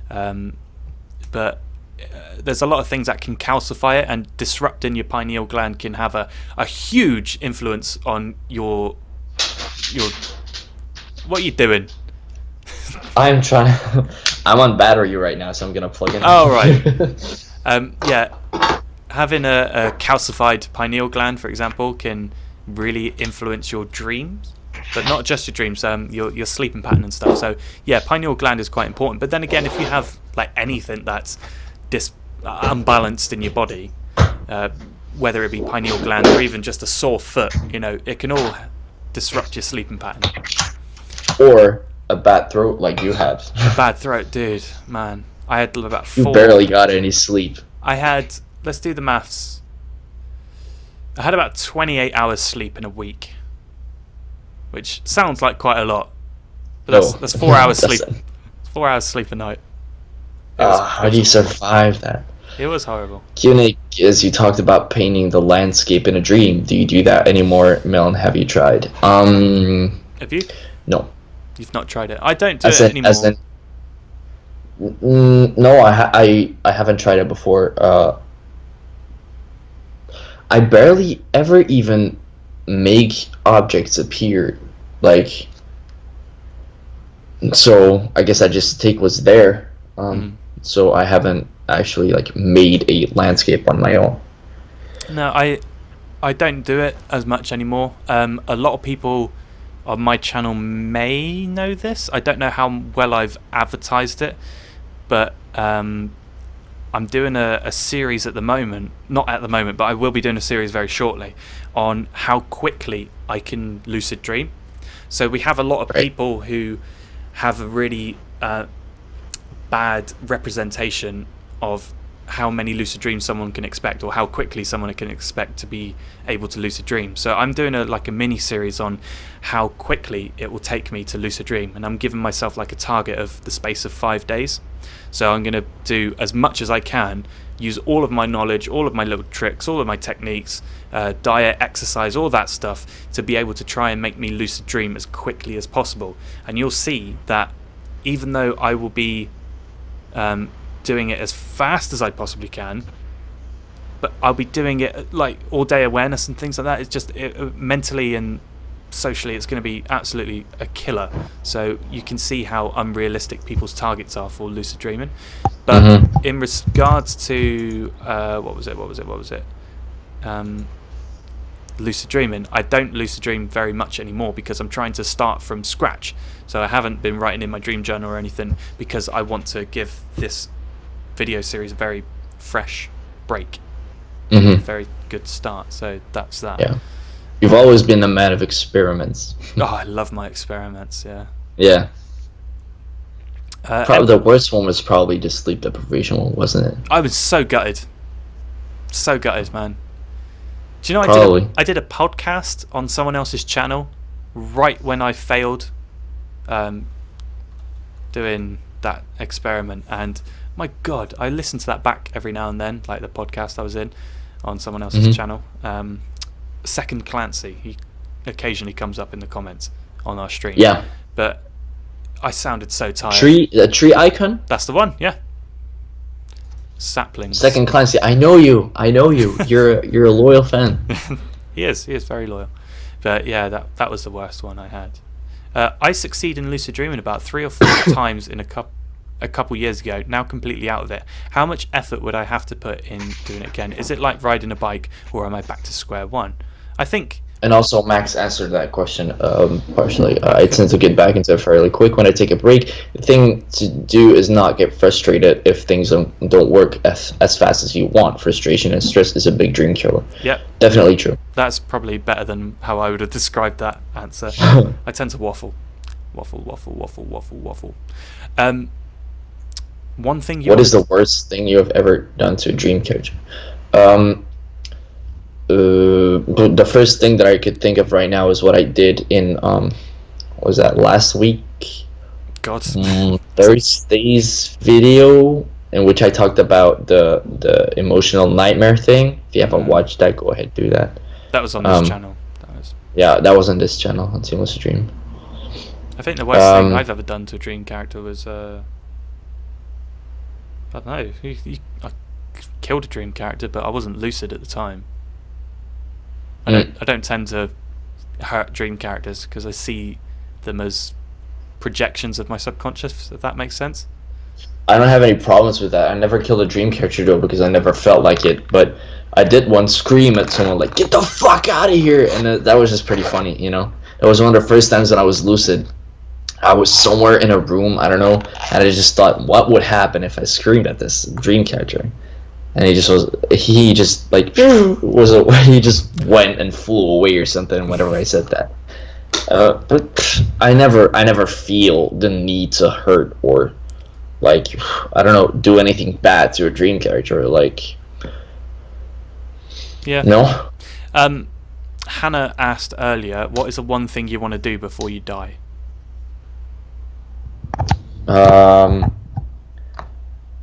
But there's a lot of things that can calcify it, and disrupting your pineal gland can have a huge influence on your... What are you doing? I'm trying. I'm on battery right now, so I'm gonna plug in. Oh, right. Yeah, having a calcified pineal gland, for example, can really influence your dreams, but not just your dreams, your sleeping pattern and stuff. So yeah, pineal gland is quite important. But then again, if you have like anything that's unbalanced in your body, whether it be pineal gland or even just a sore foot, it can all disrupt your sleeping pattern. Or a bad throat like you had. A bad throat, dude, man. I had about 4. You barely got any sleep. I had, let's do the maths. I had about 28 hours sleep in a week, which sounds like quite a lot, but that's 4 hours sleep. 4 hours sleep a night. How do you survive that? It was horrible. Q&A is, you talked about painting the landscape in a dream. Do you do that anymore, Milan? Have you tried? Have you? No. You've not tried it. I don't do it anymore. No, I haven't tried it before. I barely ever even make objects appear, like. So I guess I just take what's there. So I haven't actually like made a landscape on my own. No, I don't do it as much anymore. A lot of people on my channel may know this. I don't know how well I've advertised it, but I'm doing a series at the moment. Not at the moment, but I will be doing a series very shortly on how quickly I can lucid dream. So we have a lot of people who have a really bad representation of how many lucid dreams someone can expect, or how quickly someone can expect to be able to lucid dream. So I'm doing a mini series on how quickly it will take me to lucid dream, and I'm giving myself like a target of the space of 5 days. So I'm going to do as much as I can, use all of my knowledge, all of my little tricks, all of my techniques, diet, exercise, all that stuff, to be able to try and make me lucid dream as quickly as possible. And you'll see that even though I will be doing it as fast as I possibly can, but I'll be doing it like all day awareness and things like that. It's just mentally and socially, it's going to be absolutely a killer. So you can see how unrealistic people's targets are for lucid dreaming. But in regards to what was it? Lucid dreaming, I don't lucid dream very much anymore because I'm trying to start from scratch. So I haven't been writing in my dream journal or anything, because I want to give this video series a very fresh break. Hmm. Very good start. So that's that. Yeah. You've always been a man of experiments. Oh, I love my experiments. Yeah. Yeah. Probably And the worst one was probably the sleep deprivation one, wasn't it? I was so gutted. So gutted, man. Do you know Probably. I did a podcast on someone else's channel right when I failed doing that experiment, and my God, I listen to that back every now and then, like the podcast I was in on someone else's channel. Second Clancy, he occasionally comes up in the comments on our stream. Yeah. But I sounded so tired. The tree icon? That's the one, yeah. Saplings. Second Clancy, I know you. You're a loyal fan. He is very loyal. But yeah, that was the worst one I had. I succeed in lucid dreaming about 3 or 4 times in a couple years ago. Now completely out of it. How much effort would I have to put in doing it again? Is it like riding a bike, or am I back to square one? I think. And also, Max answered that question partially. I tend to get back into it fairly quick when I take a break. The thing to do is not get frustrated if things don't work as fast as you want. Frustration and stress is a big dream killer. Yep. Definitely true. That's probably better than how I would have described that answer. I tend to waffle. One thing What is the worst thing you have ever done to a dream character? The first thing that I could think of right now is what I did in what was that, last week? God. Thursday's video, in which I talked about the emotional nightmare thing. If you haven't watched that, go ahead, do that. That was on this channel. Yeah, that was on this channel on TeamLucidStream. I think the worst thing I've ever done to a dream character was I don't know. I killed a dream character, but I wasn't lucid at the time. I don't tend to hurt dream characters because I see them as projections of my subconscious, if that makes sense. I don't have any problems with that. I never killed a dream character though because I never felt like it. But I did once scream at someone like, "Get the fuck out of here!" And that was just pretty funny, you know. It was one of the first times that I was lucid. I was somewhere in a room, I don't know, and I just thought, what would happen if I screamed at this dream character? And he just went and flew away or something whenever I said that. But I never feel the need to hurt or, like, I don't know, do anything bad to a dream character. Like, yeah. No. Hannah asked earlier, what is the one thing you want to do before you die?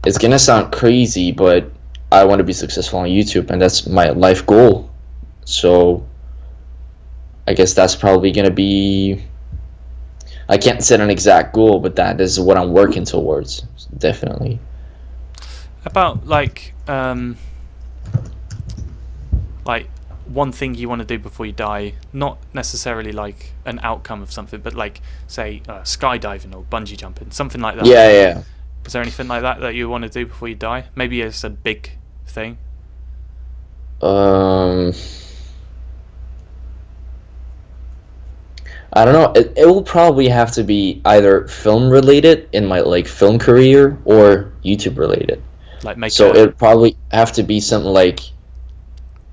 It's gonna sound crazy, but I want to be successful on YouTube, and that's my life goal. So I guess that's probably gonna be. I can't set an exact goal, but that is what I'm working towards. Definitely. About like one thing you want to do before you die, not necessarily like an outcome of something, but like say skydiving or bungee jumping, something like that. Yeah. Is there anything like that you want to do before you die? Maybe it's a big thing. I don't know. It will probably have to be either film related in my like film career or YouTube related. Like make so it'd probably have to be something like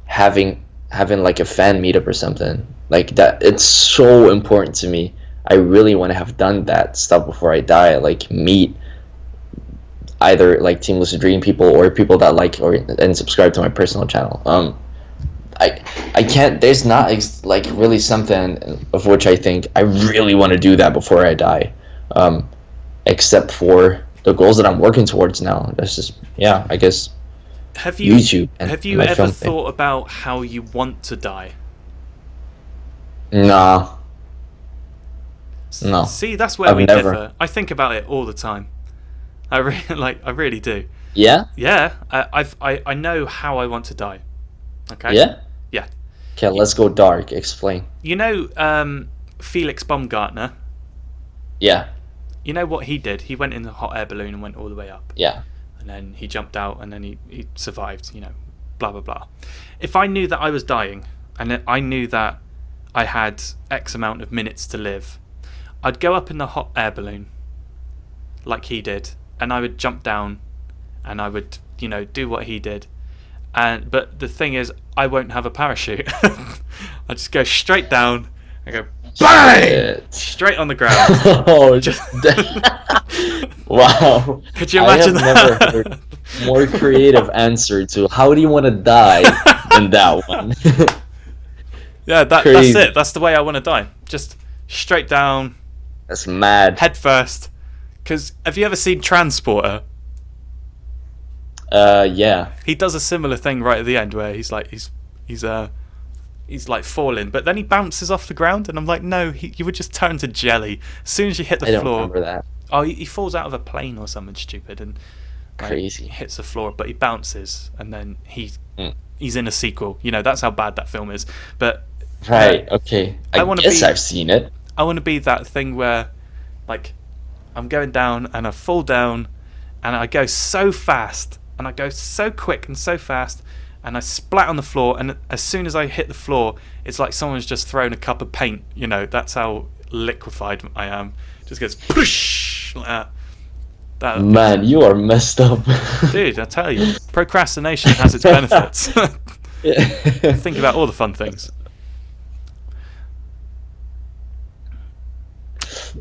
having like a fan meetup or something like that. It's so important to me. I really want to have done that stuff before I die. Like meet either like Team Lucid Dream people or people that like and subscribe to my personal channel. I can't. There's not like really something of which I think I really want to do that before I die, except for the goals that I'm working towards now. That's just I guess. Have you YouTube? Have you ever thought about how you want to die? Nah. No. See, that's where we differ. I think about it all the time. I really do. Yeah. Yeah. I know how I want to die. Okay. Yeah. Yeah. Okay, let's go dark. Explain. You know, Felix Baumgartner. Yeah. You know what he did? He went in the hot air balloon and went all the way up. Yeah. And then he jumped out and then he survived. You know, blah blah blah. If I knew that I was dying and I knew that I had X amount of minutes to live, I'd go up in the hot air balloon, like he did, and I would jump down, and I would do what he did. But the thing is, I won't have a parachute. I just go straight down. I go bang straight on the ground. Oh, wow! Could you imagine I have that? never heard more creative answer to how do you want to die than that one. Yeah, that's Crazy. it. That's the way I want to die. Just straight down, That's mad. head first. Because have you ever seen Transporter? Yeah. He does a similar thing right at the end where he's like falling, but then he bounces off the ground, and I'm like, no, you would just turn to jelly as soon as you hit the I don't floor. remember that. Oh, he falls out of a plane or something stupid, and like, Crazy. he hits the floor, but he bounces, and then he's Mm. in a sequel. You know, that's how bad that film is. But Right. Okay. I wanna guess be- I've seen it. I want to be that thing where, like, I'm going down and I fall down, and I go so fast, and I go so quick and so fast, and I splat on the floor, and as soon as I hit the floor, it's like someone's just thrown a cup of paint. You know, that's how liquefied I am. Just goes push like that. Man, you are messed up. Dude, I tell you, procrastination has its benefits. Think about all the fun things.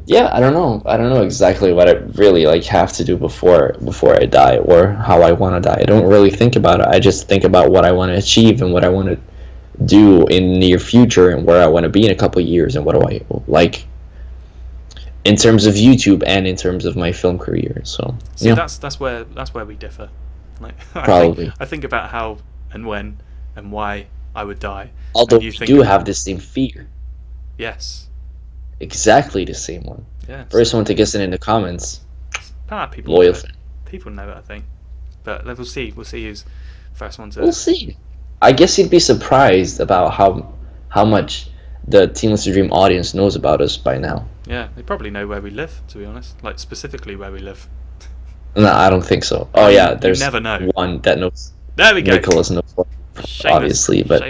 Yeah, I don't know. I don't know exactly what I really like have to do before I die, or how I want to die. I don't really think about it. I just think about what I want to achieve and what I want to do in the near future and where I want to be in a couple of years and what do I like in terms of YouTube and in terms of my film career. So See, yeah, that's where we differ. Like, Probably. I think about how and when and why I would die. although and you we think do about- have the same fear, exactly the same one. Yeah. First one to guess it in the comments, People loyal know it. fan. People know it, I think. But we'll see. We'll see who's first one to. We'll see. I guess you'd be surprised about how much the Team Lucid Dream audience knows about us by now. Yeah, they probably know where we live. To be honest, like specifically where we live. No, I don't think so. Oh yeah, You there's never know. one that knows. There we go. Nicholas knows, Seamus. obviously, but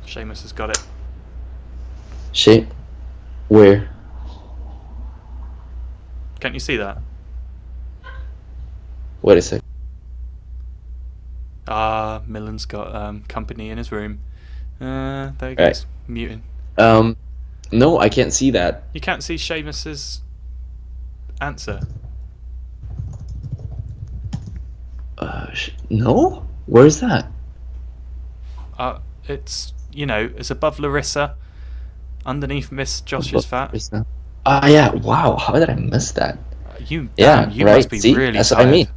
Seamus has got it. shit, where? Can't you see that? Wait a sec. Milan's got company in his room. There he Right. goes. Muting. No, I can't see that. You can't see Seamus's answer. No, where's that? It's it's above Larissa, underneath Miss Josh's fat. Where's that? Yeah. Wow, how did I miss that? You Yeah, you right. must be See, really that's tired. what I mean.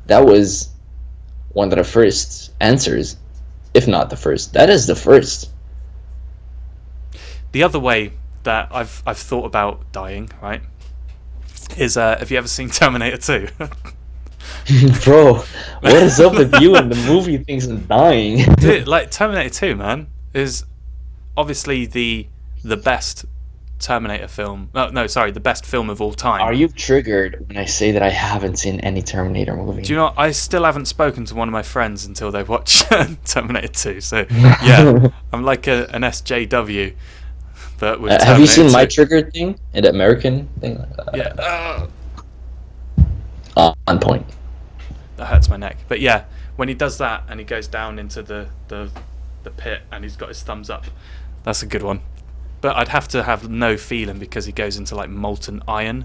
That was one of the first answers, if not the first. That is the first. The other way that I've thought about dying, right, is have you ever seen Terminator 2? Bro, what is up with you and the movie things and dying? Dude, like Terminator 2, man, is obviously the best Terminator film. No, sorry, the best film of all time. Are you triggered when I say that I haven't seen any Terminator movie? Do you know? I still haven't spoken to one of my friends until they've watched Terminator 2. So yeah, I'm like an SJW, but with have you seen Terminator my 2. triggered thing? An American thing? Yeah, On point. that hurts my neck. But yeah, when he does that and he goes down into the pit and he's got his thumbs up, that's a good one. But I'd have to have no feeling because he goes into like molten iron,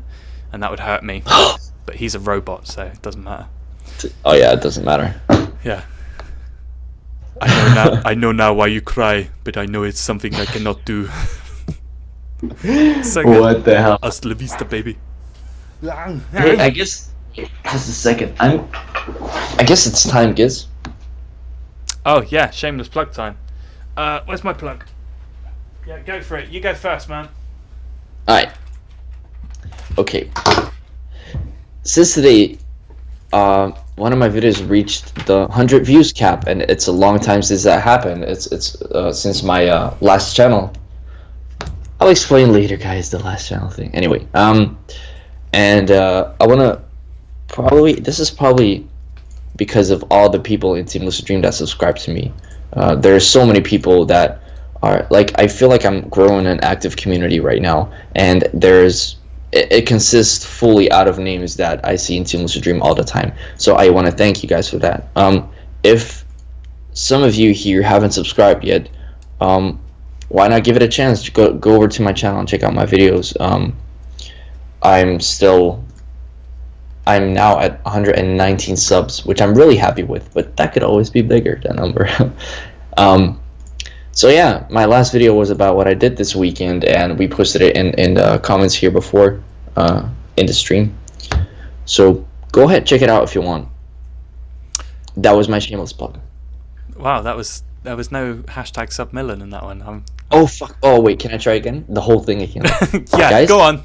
and that would hurt me. But he's a robot, so it doesn't matter. Oh yeah, it doesn't matter. Yeah. I know now why you cry, but I know it's something I cannot do. So good. What the hell? Hasta la vista, baby. Hey, I guess just a second. I guess it's time, Giz. Oh yeah, shameless plug time. Where's my plug? Yeah, go for it. You go first, man. Alright. Okay. Since today, one of my videos reached the 100 views cap, and it's a long time since that happened. It's since my last channel. I'll explain later, guys, the last channel thing. Anyway, and I wanna this is probably because of all the people in Team Lucid Dream that subscribe to me. There are so many people that are like, I feel like I'm growing an active community right now, and there's it consists fully out of names that I see in Team Lucid Dream all the time. So I want to thank you guys for that. If some of you here haven't subscribed yet, why not give it a chance to go over to my channel and check out my videos. I'm now at 119 subs, which I'm really happy with, but that could always be bigger, that number. So yeah, my last video was about what I did this weekend, and we posted it in the comments here before in the stream. So go ahead, check it out if you want. That was my shameless plug. Wow, there was no hashtag #subMilan in that one. Oh fuck! Oh wait, can I try again? The whole thing again? Yeah, guys, go on.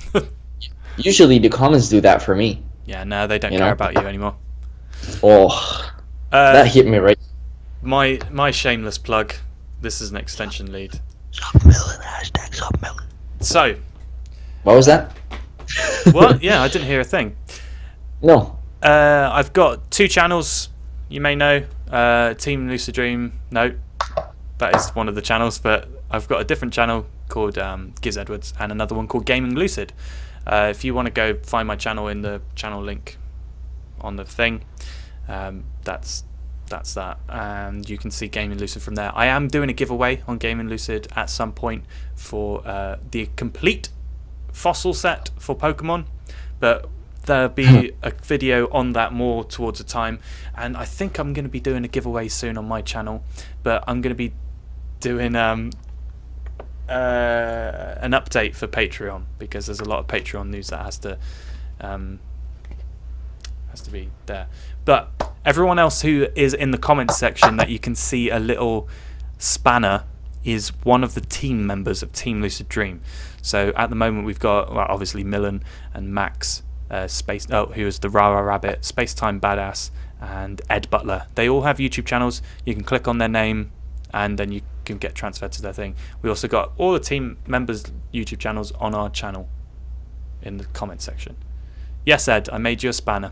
Usually the comments do that for me. Yeah, no, they don't care about you anymore. Oh, that hit me right. My shameless plug. This is an extension lead. #subMilan, hashtag #subMilan. So. What was that? What? Yeah, I didn't hear a thing. No. I've got 2 channels. You may know. Team Lucid Dream. No, that is one of the channels, but I've got a different channel called Giz Edwards and another one called Gaming Lucid. If you want to go find my channel in the channel link on the thing, that's that, and you can see Gaming Lucid from there. I am doing a giveaway on Gaming Lucid at some point for the complete fossil set for Pokemon, but there'll be a video on that more towards the time, and I think I'm going to be doing a giveaway soon on my channel, but I'm going to be doing an update for Patreon, because there's a lot of Patreon news that has to be there. But everyone else who is in the comments section that you can see a little spanner is one of the team members of Team Lucid Dream. So at the moment we've got, well, obviously Milan and Max, who is the Rara Rabbit, Spacetime Badass, and Ed Butler. They all have YouTube channels. You can click on their name and then you can get transferred to their thing. We also got all the team members' YouTube channels on our channel in the comment section. Yes, Ed, I made you a spanner.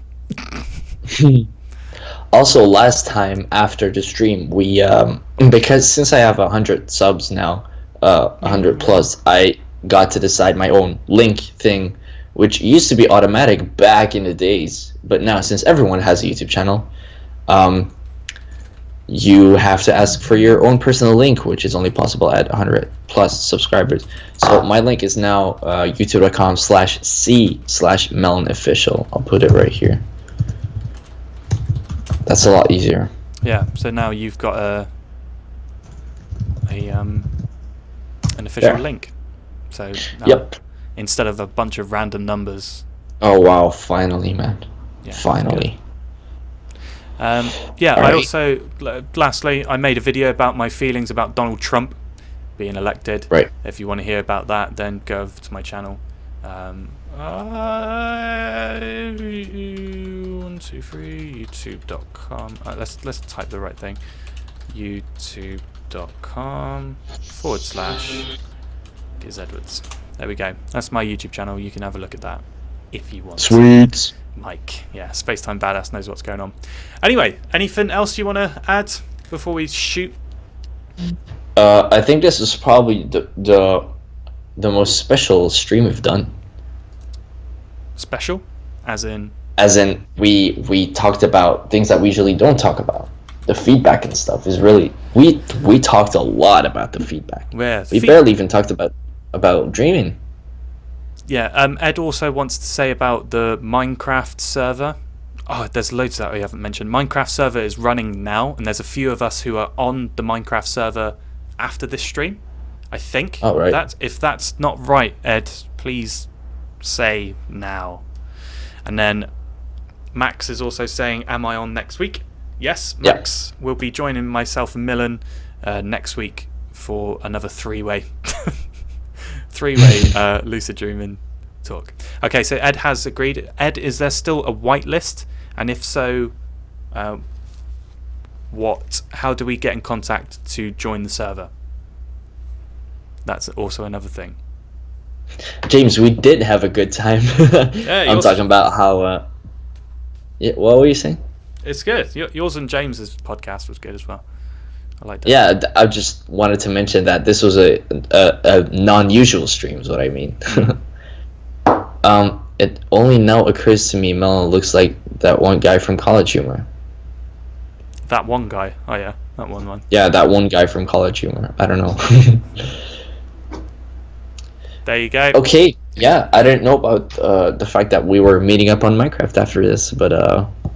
Also, last time after the stream, we because since I have 100 subs now, 100 plus, I got to decide my own link thing, which used to be automatic back in the days, but now since everyone has a YouTube channel, you have to ask for your own personal link, which is only possible at 100 plus subscribers. So my link is now youtube.com/c/melonofficial. I'll put it right here. That's a lot easier. Yeah, so now you've got an official link. So now, instead of a bunch of random numbers. Oh wow! Finally, man. Yeah, finally. Yeah, I also, lastly, I made a video about my feelings about Donald Trump being elected. Right. If you want to hear about that, then go over to my channel. 123 youtube.com. Let's type the right thing. youtube.com/Giz Edwards. There we go. That's my YouTube channel. You can have a look at that if you want. Sweet. Mike, yeah, Spacetime Badass knows what's going on. Anyway, anything else you want to add before we shoot? I think this is probably the most special stream we've done. Special, as in we talked about things that we usually don't talk about. The feedback and stuff is really we talked a lot about the feedback. Yeah, we barely even talked about dreaming. Yeah, Ed also wants to say about the Minecraft server. Oh, there's loads that we haven't mentioned. Minecraft server is running now, and there's a few of us who are on the Minecraft server after this stream, I think. Oh, right. If that's not right, Ed, please say now. And then Max is also saying, am I on next week? Yes, Max will be joining myself and Milan next week for another three-way Lucid Dreaming talk. Okay, so Ed has agreed. Ed, is there still a whitelist? And if so, how do we get in contact to join the server? That's also another thing. James, we did have a good time. I'm talking about how what were you saying? It's good. Yours and James's podcast was good as well. I like that. Yeah, I just wanted to mention that this was a non-usual stream is what I mean. It only now occurs to me Melon looks like that one guy from College Humor. That one guy. Oh yeah, that one. Yeah, that one guy from College Humor. I don't know. There you go. Okay, yeah, I didn't know about the fact that we were meeting up on Minecraft after this, but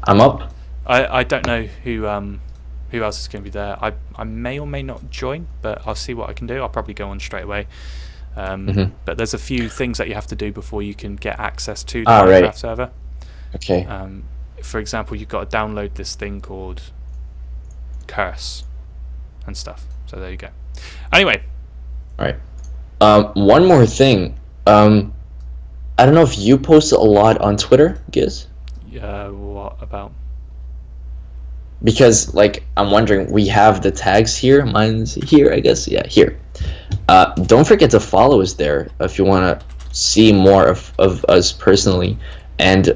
I'm up. I don't know who else is going to be there. I may or may not join, but I'll see what I can do. I'll probably go on straight away. But there's a few things that you have to do before you can get access to the Minecraft server. Okay. For example, you've got to download this thing called Curse and stuff. So there you go. Anyway. All right. One more thing. I don't know if you post a lot on Twitter, Giz? What about? Because, like, I'm wondering, we have the tags here. Mine's here, I guess. Yeah, here. Don't forget to follow us there if you want to see more of us personally. And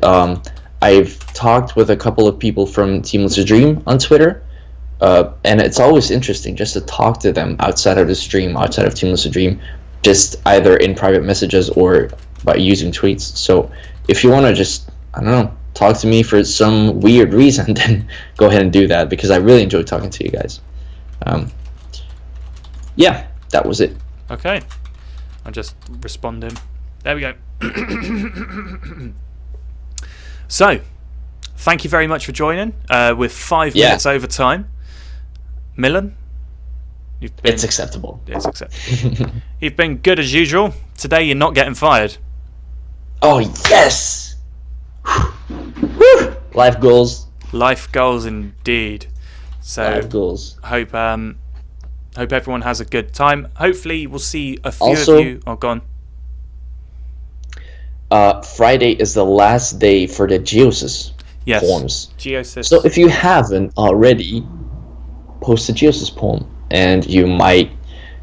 I've talked with a couple of people from TeamLucidStream on Twitter. And it's always interesting just to talk to them outside of the stream, outside of TeamLucidStream, just either in private messages or by using tweets. So if you want to just, I don't know, talk to me for some weird reason, then go ahead and do that, because I really enjoy talking to you guys. Yeah, that was it. Okay. I'm just responding. There we go. So, thank you very much for joining with 5 minutes over time. Milan? It's acceptable. It's acceptable. You've been good as usual. Today you're not getting fired. Oh, yes! Woo! Life goals. Life goals indeed. So Life goals. Hope everyone has a good time. Hopefully we'll see a few Also, of you. Oh, gone. Friday is the last day for the Geosis poems. Geosis. So if you haven't already, post a Geosis poem, and you might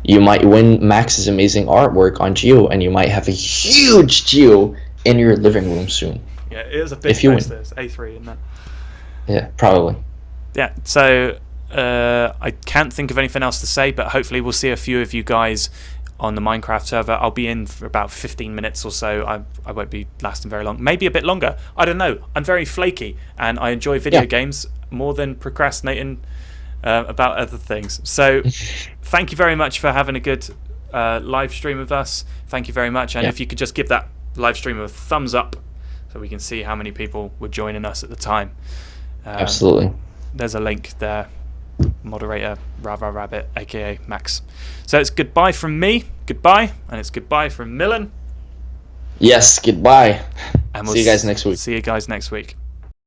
win Max's amazing artwork on Geo, and you might have a huge Geo in your living room soon. Yeah, it is a big poster. It's A3, isn't it? Yeah, probably. Yeah, so I can't think of anything else to say, but hopefully we'll see a few of you guys on the Minecraft server. I'll be in for about 15 minutes or so. I won't be lasting very long. Maybe a bit longer. I don't know. I'm very flaky, and I enjoy video games more than procrastinating about other things. So thank you very much for having a good live stream with us. Thank you very much. And if you could just give that live stream a thumbs up so we can see how many people were joining us at the time. Absolutely. There's a link there. Moderator Rava Rabbit, aka Max. So it's goodbye from me, goodbye, and it's goodbye from Milan. Yes, goodbye. And we'll see you guys next week. See you guys next week.